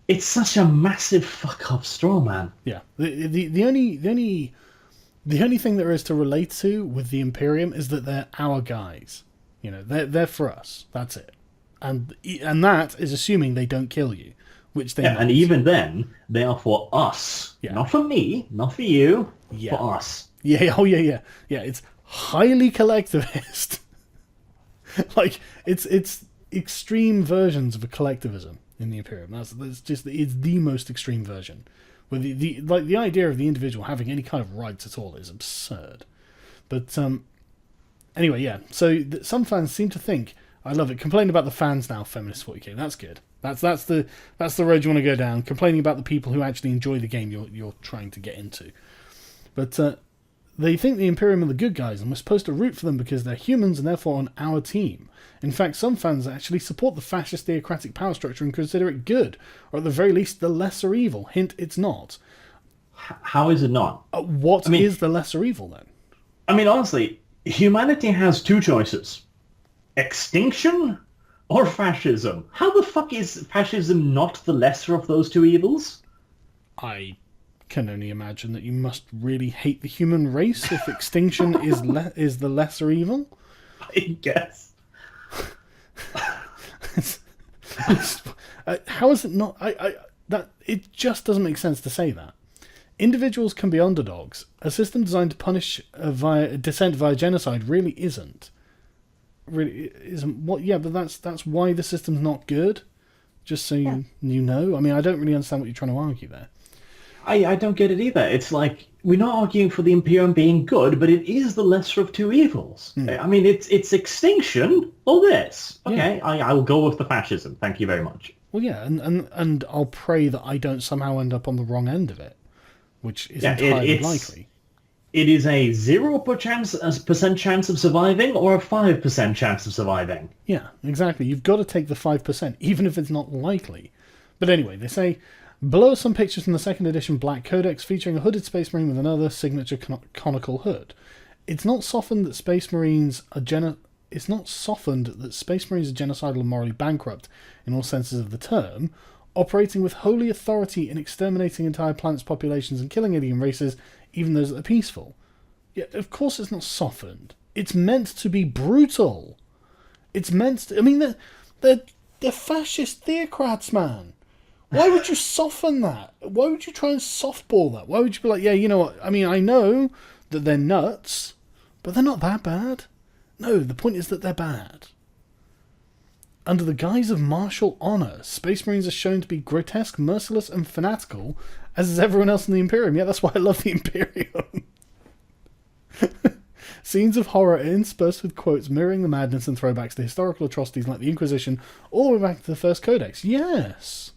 It's such a massive fuck-up straw, man. Yeah. The only thing there is to relate to with the Imperium is that they're our guys. You know, they're for us. That's it. And that is assuming they don't kill you, which they might. And even then, they are for us. Yeah. Not for me, not for you, for us. Yeah, yeah. It's highly collectivist. Like, it's extreme versions of a collectivism in the Imperium. It's the most extreme version. With the idea of the individual having any kind of rights at all is absurd. But anyway, yeah. So some fans seem to think, I love it. Complain about the fans now, Feminist 40k. That's good. That's the road you want to go down. Complaining about the people who actually enjoy the game you're trying to get into. But they think the Imperium are the good guys, and we're supposed to root for them because they're humans and therefore on our team. In fact, some fans actually support the fascist theocratic power structure and consider it good, or at the very least the lesser evil. Hint, it's not. How is it not? What is the lesser evil then? I mean, honestly, humanity has two choices. Extinction or fascism. How the fuck is fascism not the lesser of those two evils? I can only imagine that you must really hate the human race if extinction is the lesser evil. I guess. How is it not? That it just doesn't make sense to say that. Individuals can be underdogs. A system designed to punish dissent via genocide really isn't. Really isn't. What? Yeah, but that's why the system's not good. Just so you know. I mean, I don't really understand what you're trying to argue there. I don't get it either. It's like, we're not arguing for the Imperium being good, but it is the lesser of two evils. I mean, it's extinction or this. Okay, I'll go with the fascism. Thank you very much. Well, yeah, and I'll pray that I don't somehow end up on the wrong end of it, which is entirely likely. It is a 0% chance of surviving or a 5% chance of surviving. Yeah, exactly. You've got to take the 5%, even if it's not likely. But anyway, they say, below are some pictures from the second edition Black Codex featuring a hooded Space Marine with another signature conical hood. It's not softened that Space Marines are genocidal and morally bankrupt in all senses of the term, operating with holy authority in exterminating entire planets' populations and killing alien races, even those that are peaceful. Yeah, of course it's not softened. It's meant to be brutal. It's meant to... I mean, they're fascist Theocrats, man. Why would you soften that? Why would you try and softball that? Why would you be like, yeah, you know what? I mean, I know that they're nuts, but they're not that bad. No, the point is that they're bad. Under the guise of martial honour, Space Marines are shown to be grotesque, merciless, and fanatical, as is everyone else in the Imperium. Yeah, that's why I love the Imperium. Scenes of horror are interspersed with quotes mirroring the madness and throwbacks to historical atrocities like the Inquisition, all the way back to the First Codex. Yes!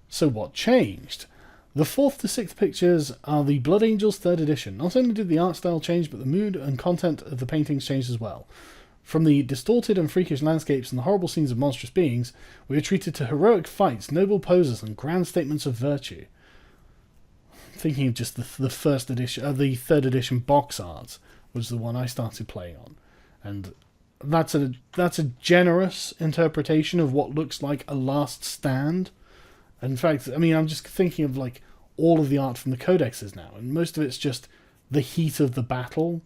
So what changed? The 4th to 6th pictures are the Blood Angels 3rd edition. Not only did the art style change, but the mood and content of the paintings changed as well. From the distorted and freakish landscapes and the horrible scenes of monstrous beings, we are treated to heroic fights, noble poses, and grand statements of virtue. Thinking of just the first edition, the 3rd edition box art was the one I started playing on, and that's a generous interpretation of what looks like a last stand. In fact, I mean, I'm just thinking of like all of the art from the codexes now, and most of it's just the heat of the battle.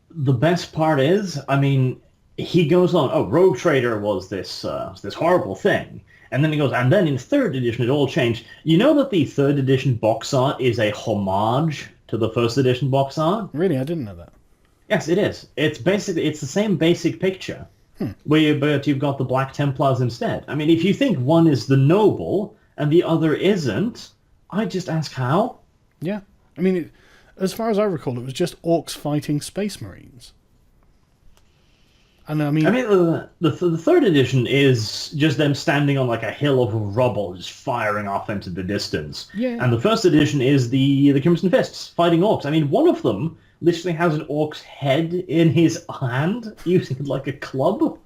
The best part is, I mean, he goes on, oh, Rogue Trader was this horrible thing. And then he goes, and then in 3rd edition it all changed. You know that the 3rd edition box art is a homage to the 1st edition box art? Really? I didn't know that. Yes, it is. It's the same basic but you've got the Black Templars instead. I mean, if you think one is the noble and the other isn't, I just ask how? Yeah. I mean, as far as I recall, it was just orcs fighting Space Marines. And I mean, the 3rd edition is just them standing on like a hill of rubble, just firing off into the distance. Yeah. And the 1st edition is the Crimson Fists fighting orcs. I mean, one of them literally has an orc's head in his hand, using it like a club.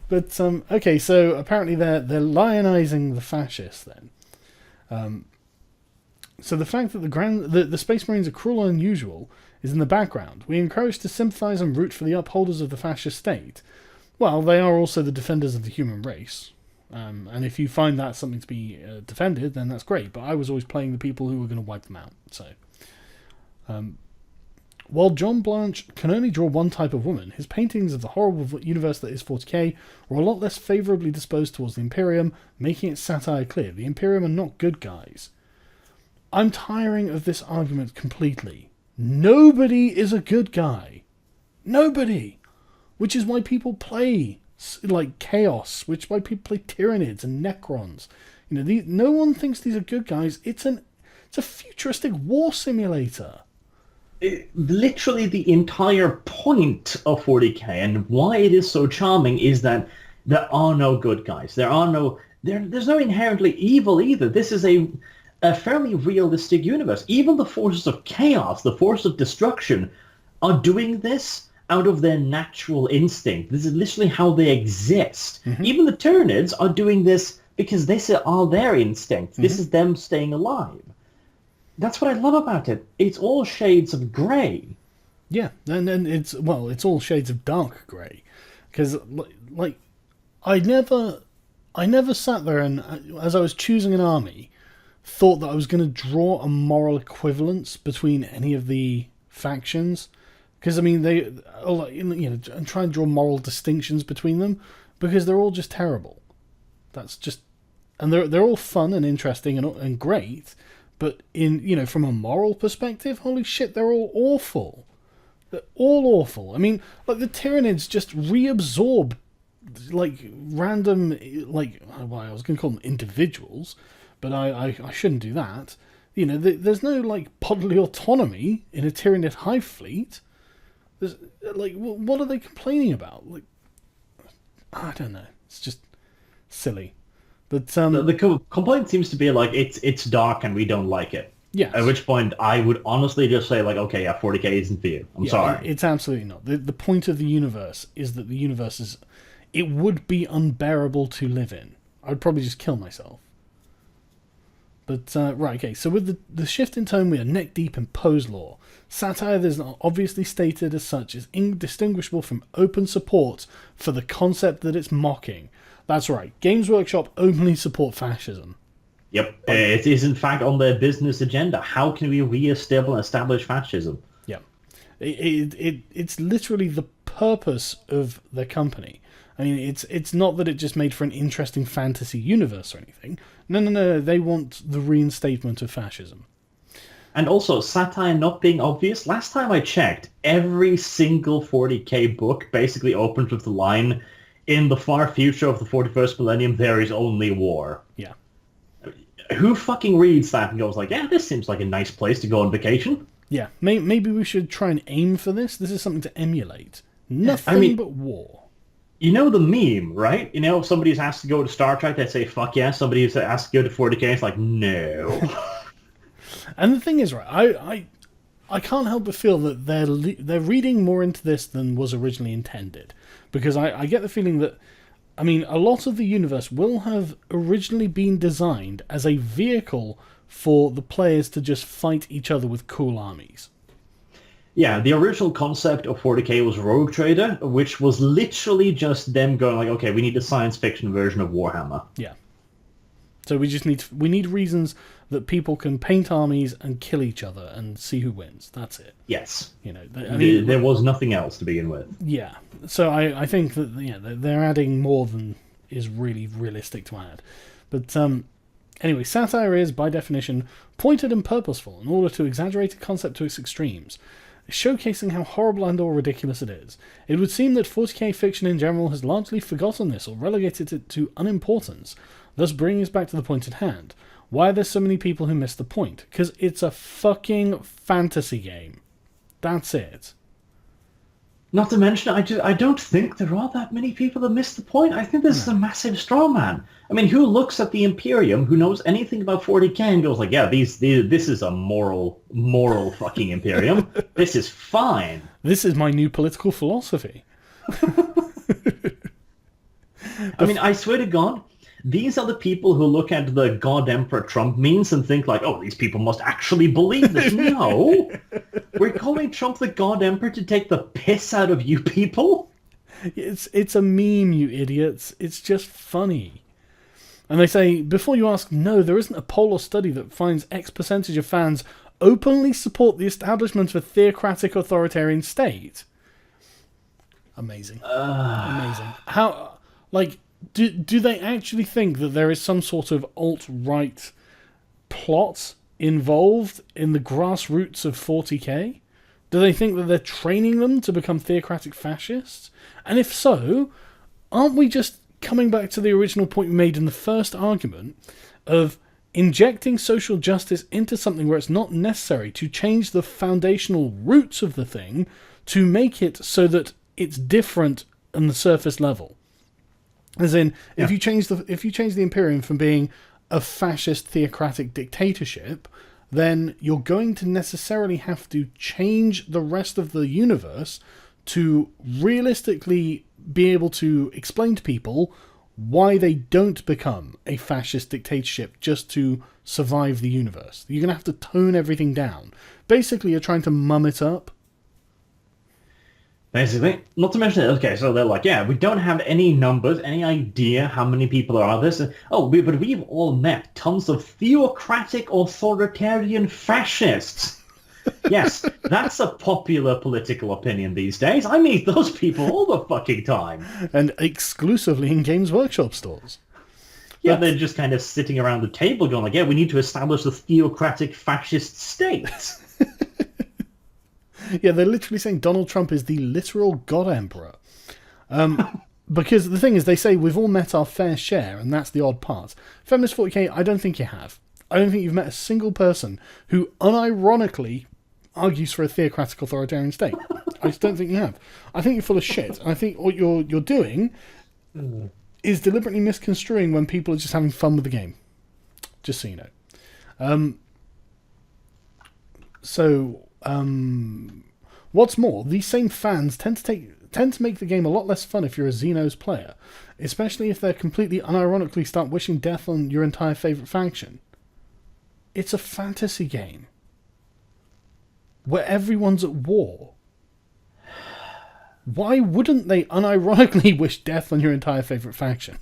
But okay, so apparently they're lionizing the fascists then. So the fact that the Space Marines are cruel and unusual is in the background. We encourage to sympathise and root for the upholders of the fascist state. Well, they are also the defenders of the human race. And if you find that something to be defended, then that's great. But I was always playing the people who were going to wipe them out. So, while John Blanche can only draw one type of woman, his paintings of the horrible universe that is 40k were a lot less favourably disposed towards the Imperium, making its satire clear. The Imperium are not good guys. I'm tiring of this argument completely. Nobody is a good guy. Nobody. Which is why people play like Chaos, which is why people play Tyranids and Necrons. You know, no one thinks these are good guys. It's a futuristic war simulator. Literally the entire point of 40k and why it is so charming is that there are no good guys. There's no inherently evil either. This is a fairly realistic universe. Even the forces of chaos, the force of destruction, are doing this out of their natural instinct. This is literally how they exist. Mm-hmm. Even the Tyranids are doing this because this are their instinct. Mm-hmm. This is them staying alive. That's what I love about it. It's all shades of grey. Yeah, and it's all shades of dark grey. Because, like, I never sat there and, as I was choosing an army, thought that I was going to draw a moral equivalence between any of the factions. Because, I mean, they, and try and draw moral distinctions between them, because they're all just terrible. That's just, and they're all fun and interesting and great, but from a moral perspective, holy shit, they're all awful. They're all awful. I mean, like the Tyranids just reabsorb like random, like, well, I was going to call them individuals, but I shouldn't do that. You know, there's no like bodily autonomy in a Tyranid hive fleet. There's like, what are they complaining about? Like, I don't know. It's just silly. But The complaint seems to be like it's dark and we don't like it. yes. At which point I would honestly just say like, okay, yeah, 40k isn't for you. I'm sorry. It's absolutely not. The point of the universe is that the universe is, it would be unbearable to live in. I'd probably just kill myself. But, right, okay, so with the shift in tone, we are neck deep in pose lore. Satire that is not obviously stated as such is indistinguishable from open support for the concept that it's mocking. That's right, Games Workshop openly support fascism. Yep, it is in fact on their business agenda. How can we re-establish fascism? Yeah, it's literally the purpose of their company. I mean, it's not that it just made for an interesting fantasy universe or anything. No. They want the reinstatement of fascism. And also, satire not being obvious. Last time I checked, every single 40k book basically opens with the line, "In the far future of the 41st millennium, there is only war." Yeah. Who fucking reads that and goes like, yeah, this seems like a nice place to go on vacation? Yeah, maybe we should try and aim for this. This is something to emulate. Nothing but war. You know the meme, right? You know, if somebody's asked to go to Star Trek, they say, fuck yeah. Somebody who's asked to go to 40k, it's like, no. And the thing is, right, I can't help but feel that they're reading more into this than was originally intended. Because I get the feeling that, I mean, a lot of the universe will have originally been designed as a vehicle for the players to just fight each other with cool armies. Yeah, the original concept of 40k was Rogue Trader, which was literally just them going like, okay, we need a science fiction version of Warhammer. Yeah. So we need reasons that people can paint armies and kill each other and see who wins. That's it. Yes. You know, there was nothing else to begin with. Yeah. So I think that they're adding more than is really realistic to add. But anyway, satire is by definition pointed and purposeful in order to exaggerate a concept to its extremes, showcasing how horrible and or ridiculous it is. It would seem that 40k fiction in general has largely forgotten this or relegated it to unimportance, thus bringing us back to the point at hand. Why are there so many people who miss the point? Because it's a fucking fantasy game. That's it. Not to mention, I don't think there are that many people that miss the point. I think this is a massive straw man. I mean, who looks at the Imperium, who knows anything about 40k and goes like, yeah, this is a moral fucking Imperium. This is fine. This is my new political philosophy. I mean, I swear to God, these are the people who look at the God Emperor Trump memes and think like, oh, these people must actually believe this. No. We're calling Trump the God Emperor to take the piss out of you people? It's a meme, you idiots. It's just funny. And they say, before you ask, no, there isn't a poll or study that finds X percentage of fans openly support the establishment of a theocratic authoritarian state. Amazing. Amazing. How, like, do they actually think that there is some sort of alt-right plot involved in the grassroots of 40k? Do they think that they're training them to become theocratic fascists? And if so, aren't we just coming back to the original point we made in the first argument of injecting social justice into something where it's not necessary to change the foundational roots of the thing to make it so that it's different on the surface level? As in, if you change the Imperium from being a fascist theocratic dictatorship, then you're going to necessarily have to change the rest of the universe to realistically be able to explain to people why they don't become a fascist dictatorship just to survive the universe. You're going to have to tone everything down. Basically, you're trying to mum it up. Basically, not to mention, okay, so they're like, yeah, we don't have any numbers, any idea how many people are this. But we've all met tons of theocratic authoritarian fascists. Yes, that's a popular political opinion these days. I meet those people all the fucking time. And exclusively in Games Workshop stores. Yeah, they're just kind of sitting around the table going like, yeah, we need to establish a theocratic fascist state. Yeah, they're literally saying Donald Trump is the literal God Emperor. Because the thing is, they say we've all met our fair share, and that's the odd part. Feminist 40k, I don't think you have. I don't think you've met a single person who unironically argues for a theocratic authoritarian state. I just don't think you have. I think you're full of shit. And I think what you're doing is deliberately misconstruing when people are just having fun with the game. Just so you know. What's more, these same fans tend to make the game a lot less fun if you're a Xenos player, especially if they're completely unironically start wishing death on your entire favourite faction. It's a fantasy game where everyone's at war. Why wouldn't they unironically wish death on your entire favourite faction?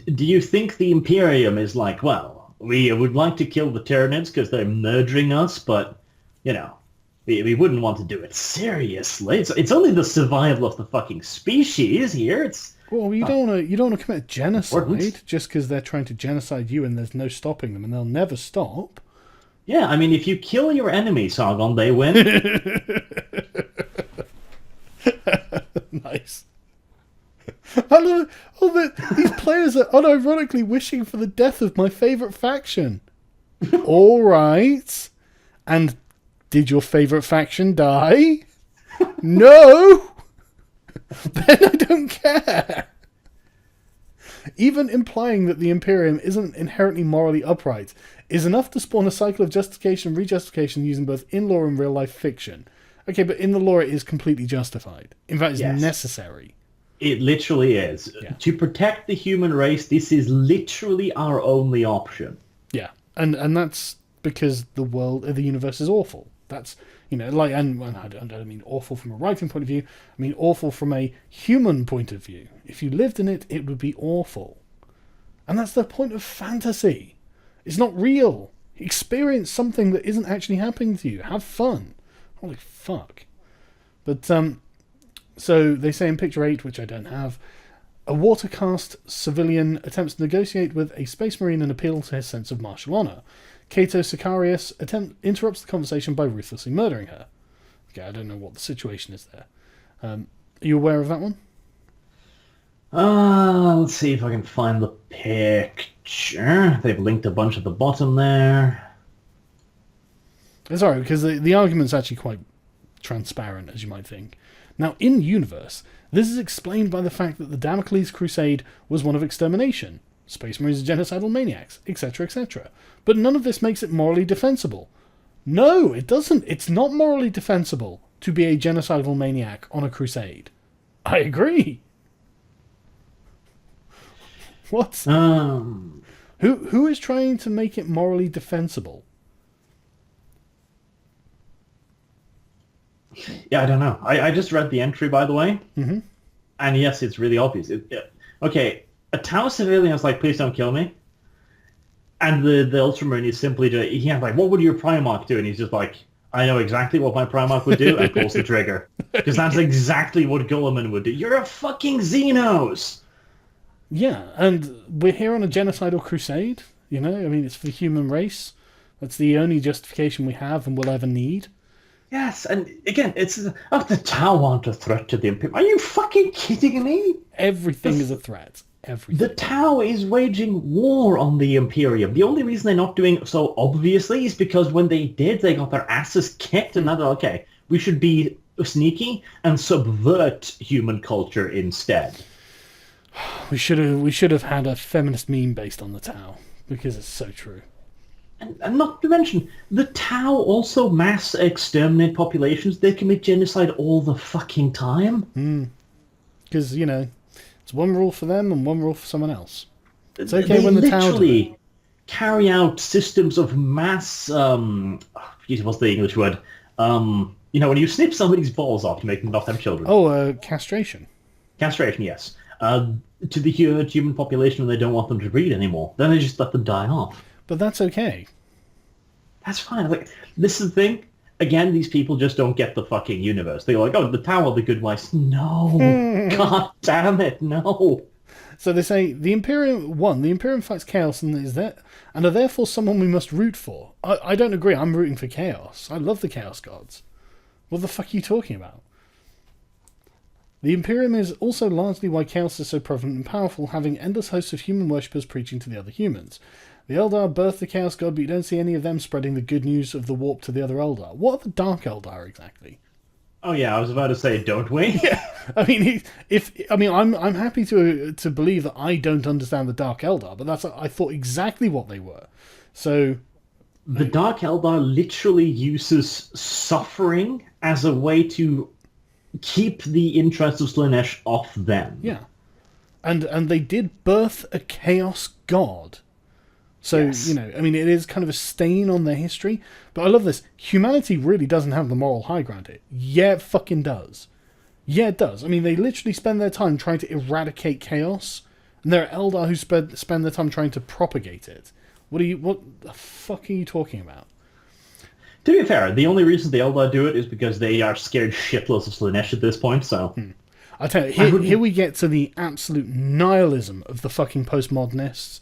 Do you think the Imperium is like, well, we would like to kill the Tyranids because they're murdering us, but, you know, we wouldn't want to do it seriously. It's only the survival of the fucking species here. Well, you don't want to commit genocide important. just because they're trying to genocide you and there's no stopping them, and they'll never stop. Yeah, I mean, if you kill your enemy, Sargon, they win. Nice. I love these players are unironically wishing for the death of my favourite faction. All right. And did your favourite faction die? No! Then I don't care. Even implying that the Imperium isn't inherently morally upright is enough to spawn a cycle of justification and rejustification using both in-lore and real-life fiction. Okay, but in the lore it is completely justified. In fact, it's necessary. It literally is. Yeah. To protect the human race, this is literally our only option. Yeah, and that's because the universe is awful. That's, you know, like, and I don't mean awful from a writing point of view. I mean awful from a human point of view. If you lived in it, it would be awful. And that's the point of fantasy. It's not real. Experience something that isn't actually happening to you. Have fun. Holy fuck. But, so they say in Picture 8, which I don't have, a water-caste civilian attempts to negotiate with a space marine and appeal to his sense of martial honour. Cato Sicarius interrupts the conversation by ruthlessly murdering her. Okay, I don't know what the situation is there. Are you aware of that one? Let's see if I can find the picture. They've linked a bunch at the bottom there. Sorry, because the argument's actually quite transparent, as you might think. Now, in-universe, this is explained by the fact that the Damocles Crusade was one of extermination. Space Marines are genocidal maniacs, etc., etc. But none of this makes it morally defensible. No, it doesn't. It's not morally defensible to be a genocidal maniac on a crusade. I agree. What? Who is trying to make it morally defensible? Yeah, I don't know. I just read the entry, by the way. Mm-hmm. And yes, it's really obvious. Okay, a Tau civilian is like, please don't kill me. And the Ultramarine is simply like, what would your Primarch do? And he's just like, I know exactly what my Primarch would do, and pulls the trigger. Because that's exactly what Gulliman would do. You're a fucking Xenos! Yeah, and we're here on a genocidal crusade, you know? I mean, it's for the human race. That's the only justification we have and will ever need. Yes, and again, it's the Tau aren't a threat to the Imperium. Are you fucking kidding me? Everything is a threat. Everything. The Tau is waging war on the Imperium. The only reason they're not doing so obviously is because when they did, they got their asses kicked, and now they're okay. We should be sneaky and subvert human culture instead. We should have had a feminist meme based on the Tau, because it's so true. And not to mention, the Tau also mass exterminate populations. They commit genocide all the fucking time. Because, you know, it's one rule for them and one rule for someone else. It's okay when the Tau literally carry out systems of mass, what's the English word? When you snip somebody's balls off to make them not have children. Oh, castration. Castration, yes. To the human population when they don't want them to breed anymore. Then they just let them die off. But that's okay. That's fine. Like, this is the thing. Again, these people just don't get the fucking universe. They're like, oh, the Tau are the good guys. No. God damn it, no. So they say, the Imperium fights chaos and are therefore someone we must root for. I don't agree. I'm rooting for chaos. I love the Chaos Gods. What the fuck are you talking about? The Imperium is also largely why chaos is so prevalent and powerful, having endless hosts of human worshippers preaching to the other humans. The Eldar birthed the Chaos God, but you don't see any of them spreading the good news of the warp to the other Eldar. What are the Dark Eldar exactly? Oh yeah, I was about to say, don't we? Yeah, I mean, I'm happy to believe that I don't understand the Dark Eldar, but I thought exactly what they were. So The Dark Eldar literally uses suffering as a way to keep the interests of Slaanesh off them. yeah, and they did birth a Chaos God. So, Yes. I mean, it is kind of a stain on their history. But I love this. Humanity really doesn't have the moral high ground here. Yeah, it fucking does. Yeah, it does. I mean, they literally spend their time trying to eradicate chaos. And there are Eldar who spend their time trying to propagate it. What the fuck are you talking about? To be fair, the only reason the Eldar do it is because they are scared shitless of Slaanesh at this point, so... I tell you, here we get to the absolute nihilism of the fucking postmodernists.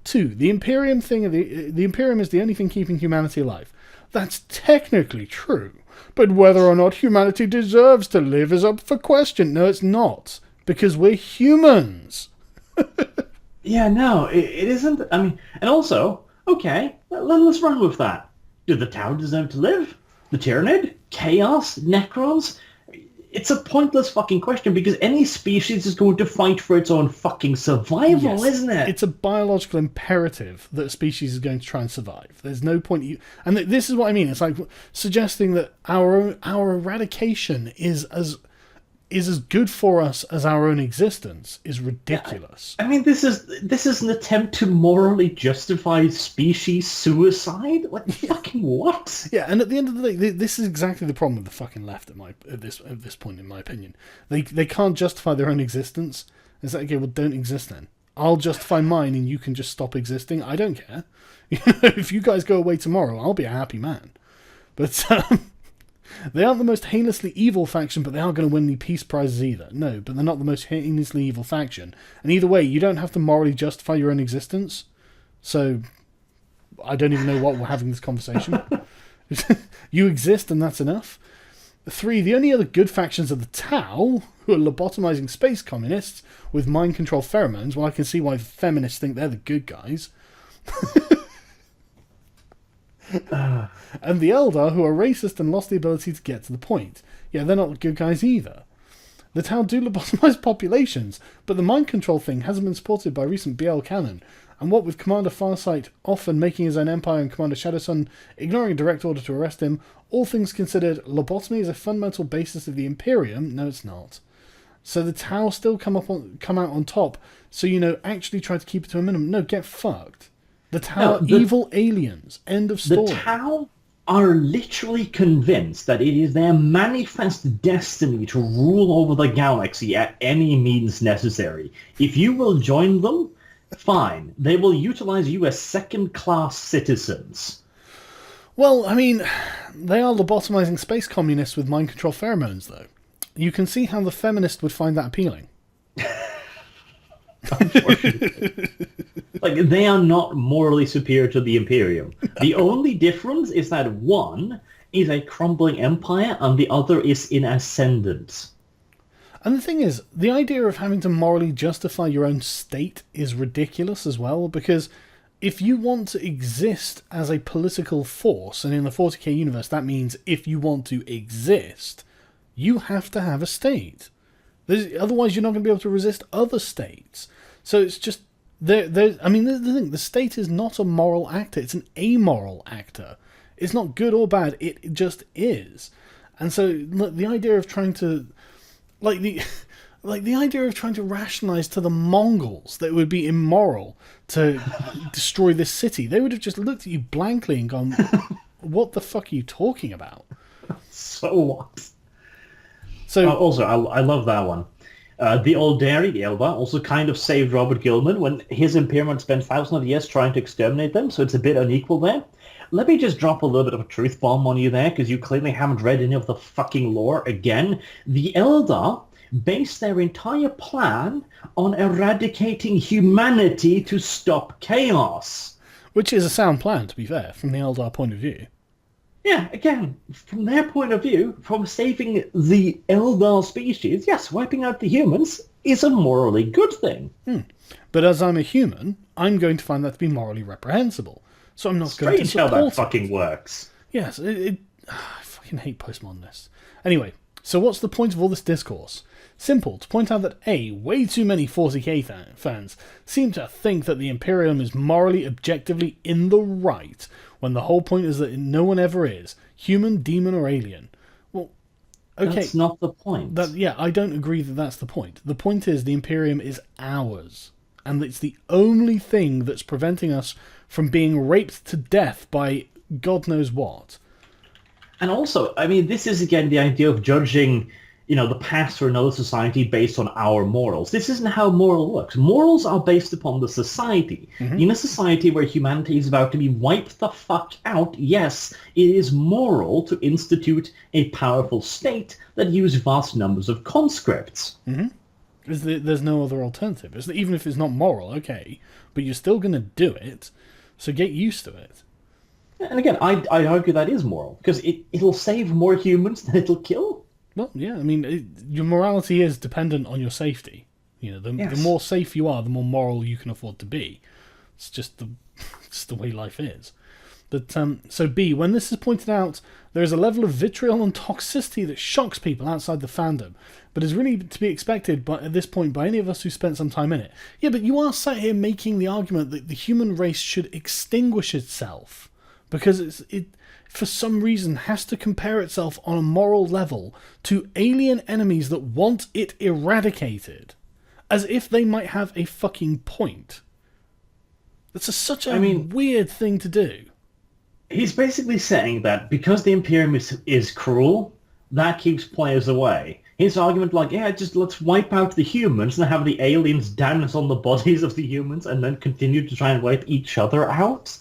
2. The Imperium thing. The Imperium is the only thing keeping humanity alive. That's technically true, but whether or not humanity deserves to live is up for question. No, it's not, because we're humans. Yeah, no, it isn't. I mean, and also, okay, let's run with that. Do the Tau deserve to live? The Tyranid? Chaos? Necrons? It's a pointless fucking question because any species is going to fight for its own fucking survival, Yes, isn't it? It's a biological imperative that a species is going to try and survive. There's no point... And this is what I mean. It's like suggesting that our eradication is as good for us as our own existence is ridiculous. I mean, this is an attempt to morally justify species suicide? Like, fucking what? Yeah, and at the end of the day, this is exactly the problem with the fucking left at this point, in my opinion. They can't justify their own existence. It's like, okay, well, don't exist then. I'll justify mine and you can just stop existing. I don't care. If you guys go away tomorrow, I'll be a happy man. But they aren't the most heinously evil faction, but they aren't going to win any peace prizes either. No, but they're not the most heinously evil faction. And either way, you don't have to morally justify your own existence. So, I don't even know what we're having this conversation. You exist and that's enough. 3, the only other good factions are the Tau, who are lobotomizing space communists with mind control pheromones. Well, I can see why feminists think they're the good guys. And the Eldar, who are racist and lost the ability to get to the point. Yeah, they're not the good guys either. The Tau do lobotomize populations, but the mind control thing hasn't been supported by recent BL canon. And what with Commander Farsight often making his own empire and Commander Shadowsun ignoring a direct order to arrest him, all things considered, lobotomy is a fundamental basis of the Imperium. No, it's not. So the Tau still come out on top. So, actually try to keep it to a minimum. No, get fucked. The Tau are evil aliens. End of story. The Tau are literally convinced that it is their manifest destiny to rule over the galaxy at any means necessary. If you will join them, fine. They will utilize you as second-class citizens. Well, I mean, they are lobotomizing space communists with mind control pheromones, though. You can see how the feminist would find that appealing. Unfortunately. Like, they are not morally superior to the Imperium. The only difference is that one is a crumbling empire and the other is in ascendance. And the thing is, the idea of having to morally justify your own state is ridiculous as well, because if you want to exist as a political force, and in the 40k universe that means if you want to exist, you have to have a state. Otherwise you're not going to be able to resist other states. So it's just... the thing, the state is not a moral actor, it's an amoral actor. It's not good or bad, it just is. And so the idea of trying to... the idea of trying to rationalize to the Mongols that it would be immoral to destroy this city, they would have just looked at you blankly and gone, what the fuck are you talking about? So what? So also, I love that one. The Aldari, the Eldar, also kind of saved Robert Gilman when his Imperium spent thousands of years trying to exterminate them, so it's a bit unequal there. Let me just drop a little bit of a truth bomb on you there, because you clearly haven't read any of the fucking lore again. The Eldar based their entire plan on eradicating humanity to stop chaos. which is a sound plan, to be fair, from the Eldar point of view. Yeah, again, from their point of view, from saving the Eldar species, yes, wiping out the humans is a morally good thing. But as I'm a human, I'm going to find that to be morally reprehensible. So I'm not going to Strange how support that fucking it. works. Yes, I fucking hate postmodernists. Anyway, so what's the point of all this discourse? Simple, to point out that A, way too many 40k fans seem to think that the Imperium is morally, objectively in the right, when the whole point is that no one ever is, human, demon, or alien. Well, okay. That's not the point. Yeah, I don't agree that that's the point. The point is the Imperium is ours, and it's the only thing that's preventing us from being raped to death by God knows what. And also, I mean, this is again the idea of judging, the past or another society based on our morals. This isn't how moral works. Morals are based upon the society. In a society where humanity is about to be wiped the fuck out, yes, it is moral to institute a powerful state that use vast numbers of conscripts. There's no other alternative. Even if it's not moral, okay, but you're still going to do it, so get used to it. And again, I argue that is moral, because it'll save more humans than it'll kill. Well, yeah, I mean, your morality is dependent on your safety. The more safe you are, the more moral you can afford to be. It's just the way life is. But so B, when this is pointed out, there is a level of vitriol and toxicity that shocks people outside the fandom, but is really to be expected at this point by any of us who spent some time in it. Yeah, but you are sat here making the argument that the human race should extinguish itself because it for some reason has to compare itself on a moral level to alien enemies that want it eradicated, as if they might have a fucking point. That's such a weird thing to do. He's basically saying that because the Imperium is cruel, that keeps players away. His argument, just let's wipe out the humans and have the aliens dance on the bodies of the humans and then continue to try and wipe each other out?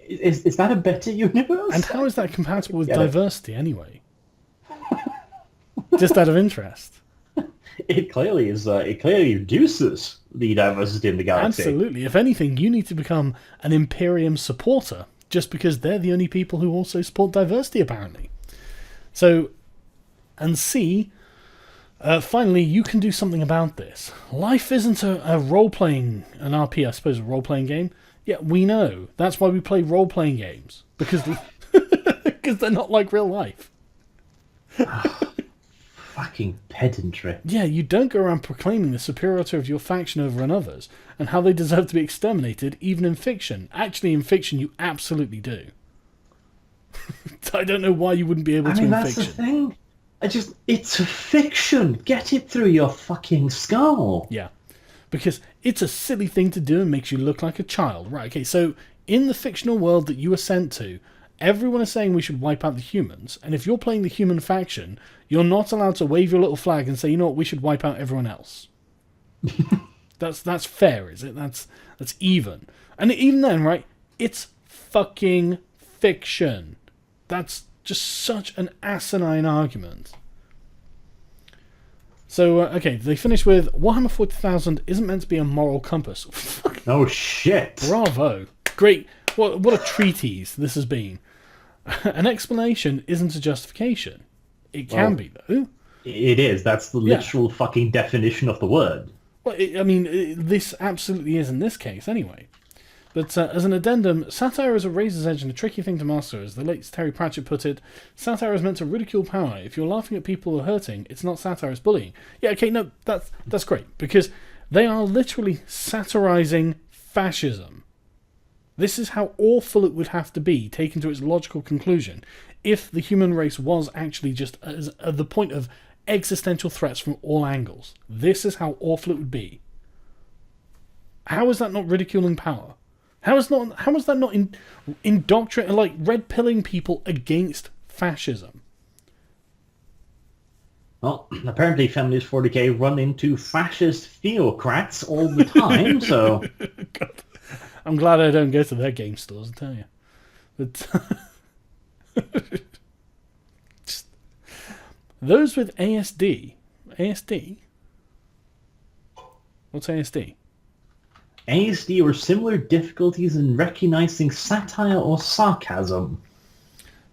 Is that a better universe? And how is that compatible with diversity anyway? Just out of interest. It clearly is. It clearly reduces the diversity in the galaxy. Absolutely. If anything, you need to become an Imperium supporter, just because they're the only people who also support diversity, apparently. So, and C, finally, you can do something about this. Life isn't a role-playing, an RP, I suppose, a role-playing game. Yeah, we know. That's why we play role-playing games. Because they're not like real life. Fucking pedantry. Yeah, you don't go around proclaiming the superiority of your faction over another's and how they deserve to be exterminated, even in fiction. Actually, in fiction, you absolutely do. I don't know why you wouldn't be able to in that's fiction. The thing. It's a fiction. Get it through your fucking skull. Yeah, because it's a silly thing to do and makes you look like a child. Right, okay, so in the fictional world that you were sent to, everyone is saying we should wipe out the humans, and if you're playing the human faction, you're not allowed to wave your little flag and say, you know what, we should wipe out everyone else. That's fair, is it? That's even. And even then, right, it's fucking fiction. That's just such an asinine argument. So, okay, they finish with, Warhammer 40,000 isn't meant to be a moral compass. Oh, shit. Bravo. Great. What a treatise this has been. An explanation isn't a justification. It can be, though. It is. That's the literal fucking definition of the word. Well, this absolutely is in this case, anyway. But as an addendum, satire is a razor's edge and a tricky thing to master. As the late Terry Pratchett put it, satire is meant to ridicule power. If you're laughing at people who are hurting, it's not satire, it's bullying. Yeah, okay, no, that's great, because they are literally satirizing fascism. This is how awful it would have to be, taken to its logical conclusion, if the human race was actually just at the point of existential threats from all angles. This is how awful it would be. How is that not ridiculing power? How is that not indoctrinating, like red-pilling people against fascism? Well, apparently Feminist 40k run into fascist Theocrats all the time, so... God. I'm glad I don't go to their game stores, I tell you. But just, those with ASD. ASD? What's ASD? ASD or similar difficulties in recognizing satire or sarcasm.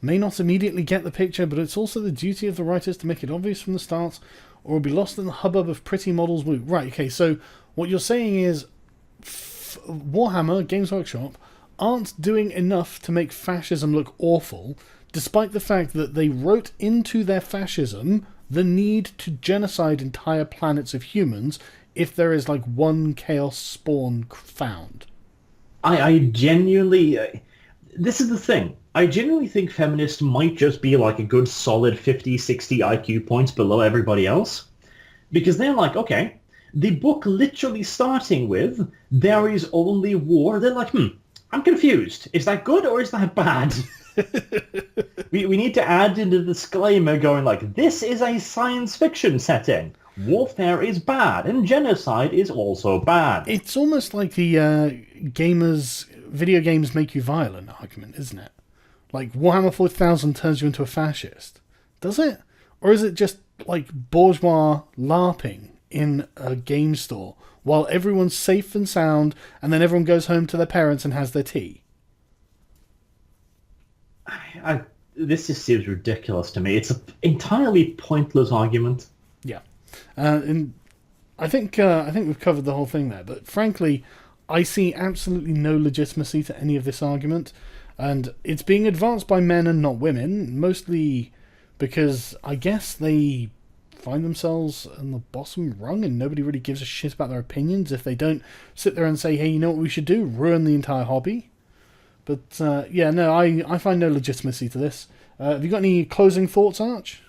may not immediately get the picture, but it's also the duty of the writers to make it obvious from the start, or will be lost in the hubbub of pretty models woo. Right, okay, so what you're saying is Warhammer, Games Workshop, aren't doing enough to make fascism look awful, despite the fact that they wrote into their fascism the need to genocide entire planets of humans if there is like one chaos spawn found. I genuinely... this is the thing. I genuinely think feminists might just be like a good solid 50, 60 IQ points below everybody else. Because they're like, okay, the book literally starting with, there is only war. They're like, I'm confused. Is that good or is that bad? we need to add in the disclaimer going like, this is a science fiction setting. Warfare is bad and genocide is also bad. It's almost like the video games make you violent argument, isn't it? Like, Warhammer 40,000 turns you into a fascist. Does it? Or is it just like bourgeois LARPing in a game store while everyone's safe and sound and then everyone goes home to their parents and has their tea? This just seems ridiculous to me. It's an entirely pointless argument. Yeah. And I think we've covered the whole thing there, but frankly, I see absolutely no legitimacy to any of this argument, and it's being advanced by men and not women, mostly because I guess they find themselves on the bottom rung and nobody really gives a shit about their opinions if they don't sit there and say, hey, you know what we should do? Ruin the entire hobby. But yeah, no, I find no legitimacy to this. Have you got any closing thoughts, Arch?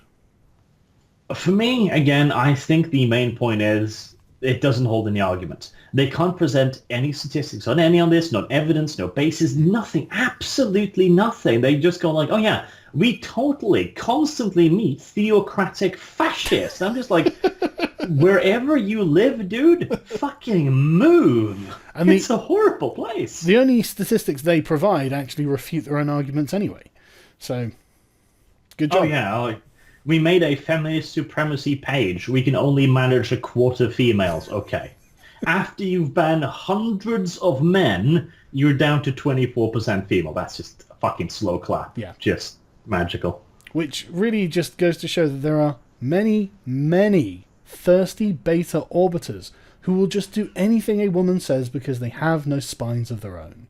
For me, again, I think the main point is it doesn't hold any argument. They can't present any statistics on any on this, no evidence, no basis, nothing, absolutely nothing. They just go like, oh yeah, we totally, constantly meet theocratic fascists. I'm just like, wherever you live, dude, fucking move. And it's a horrible place. The only statistics they provide actually refute their own arguments anyway. So, good job. Oh yeah, we made a feminist supremacy page. We can only manage a quarter females. Okay. After you've banned hundreds of men, you're down to 24% female. That's just a fucking slow clap. Yeah. Just magical. Which really just goes to show that there are many, many thirsty beta orbiters who will just do anything a woman says because they have no spines of their own.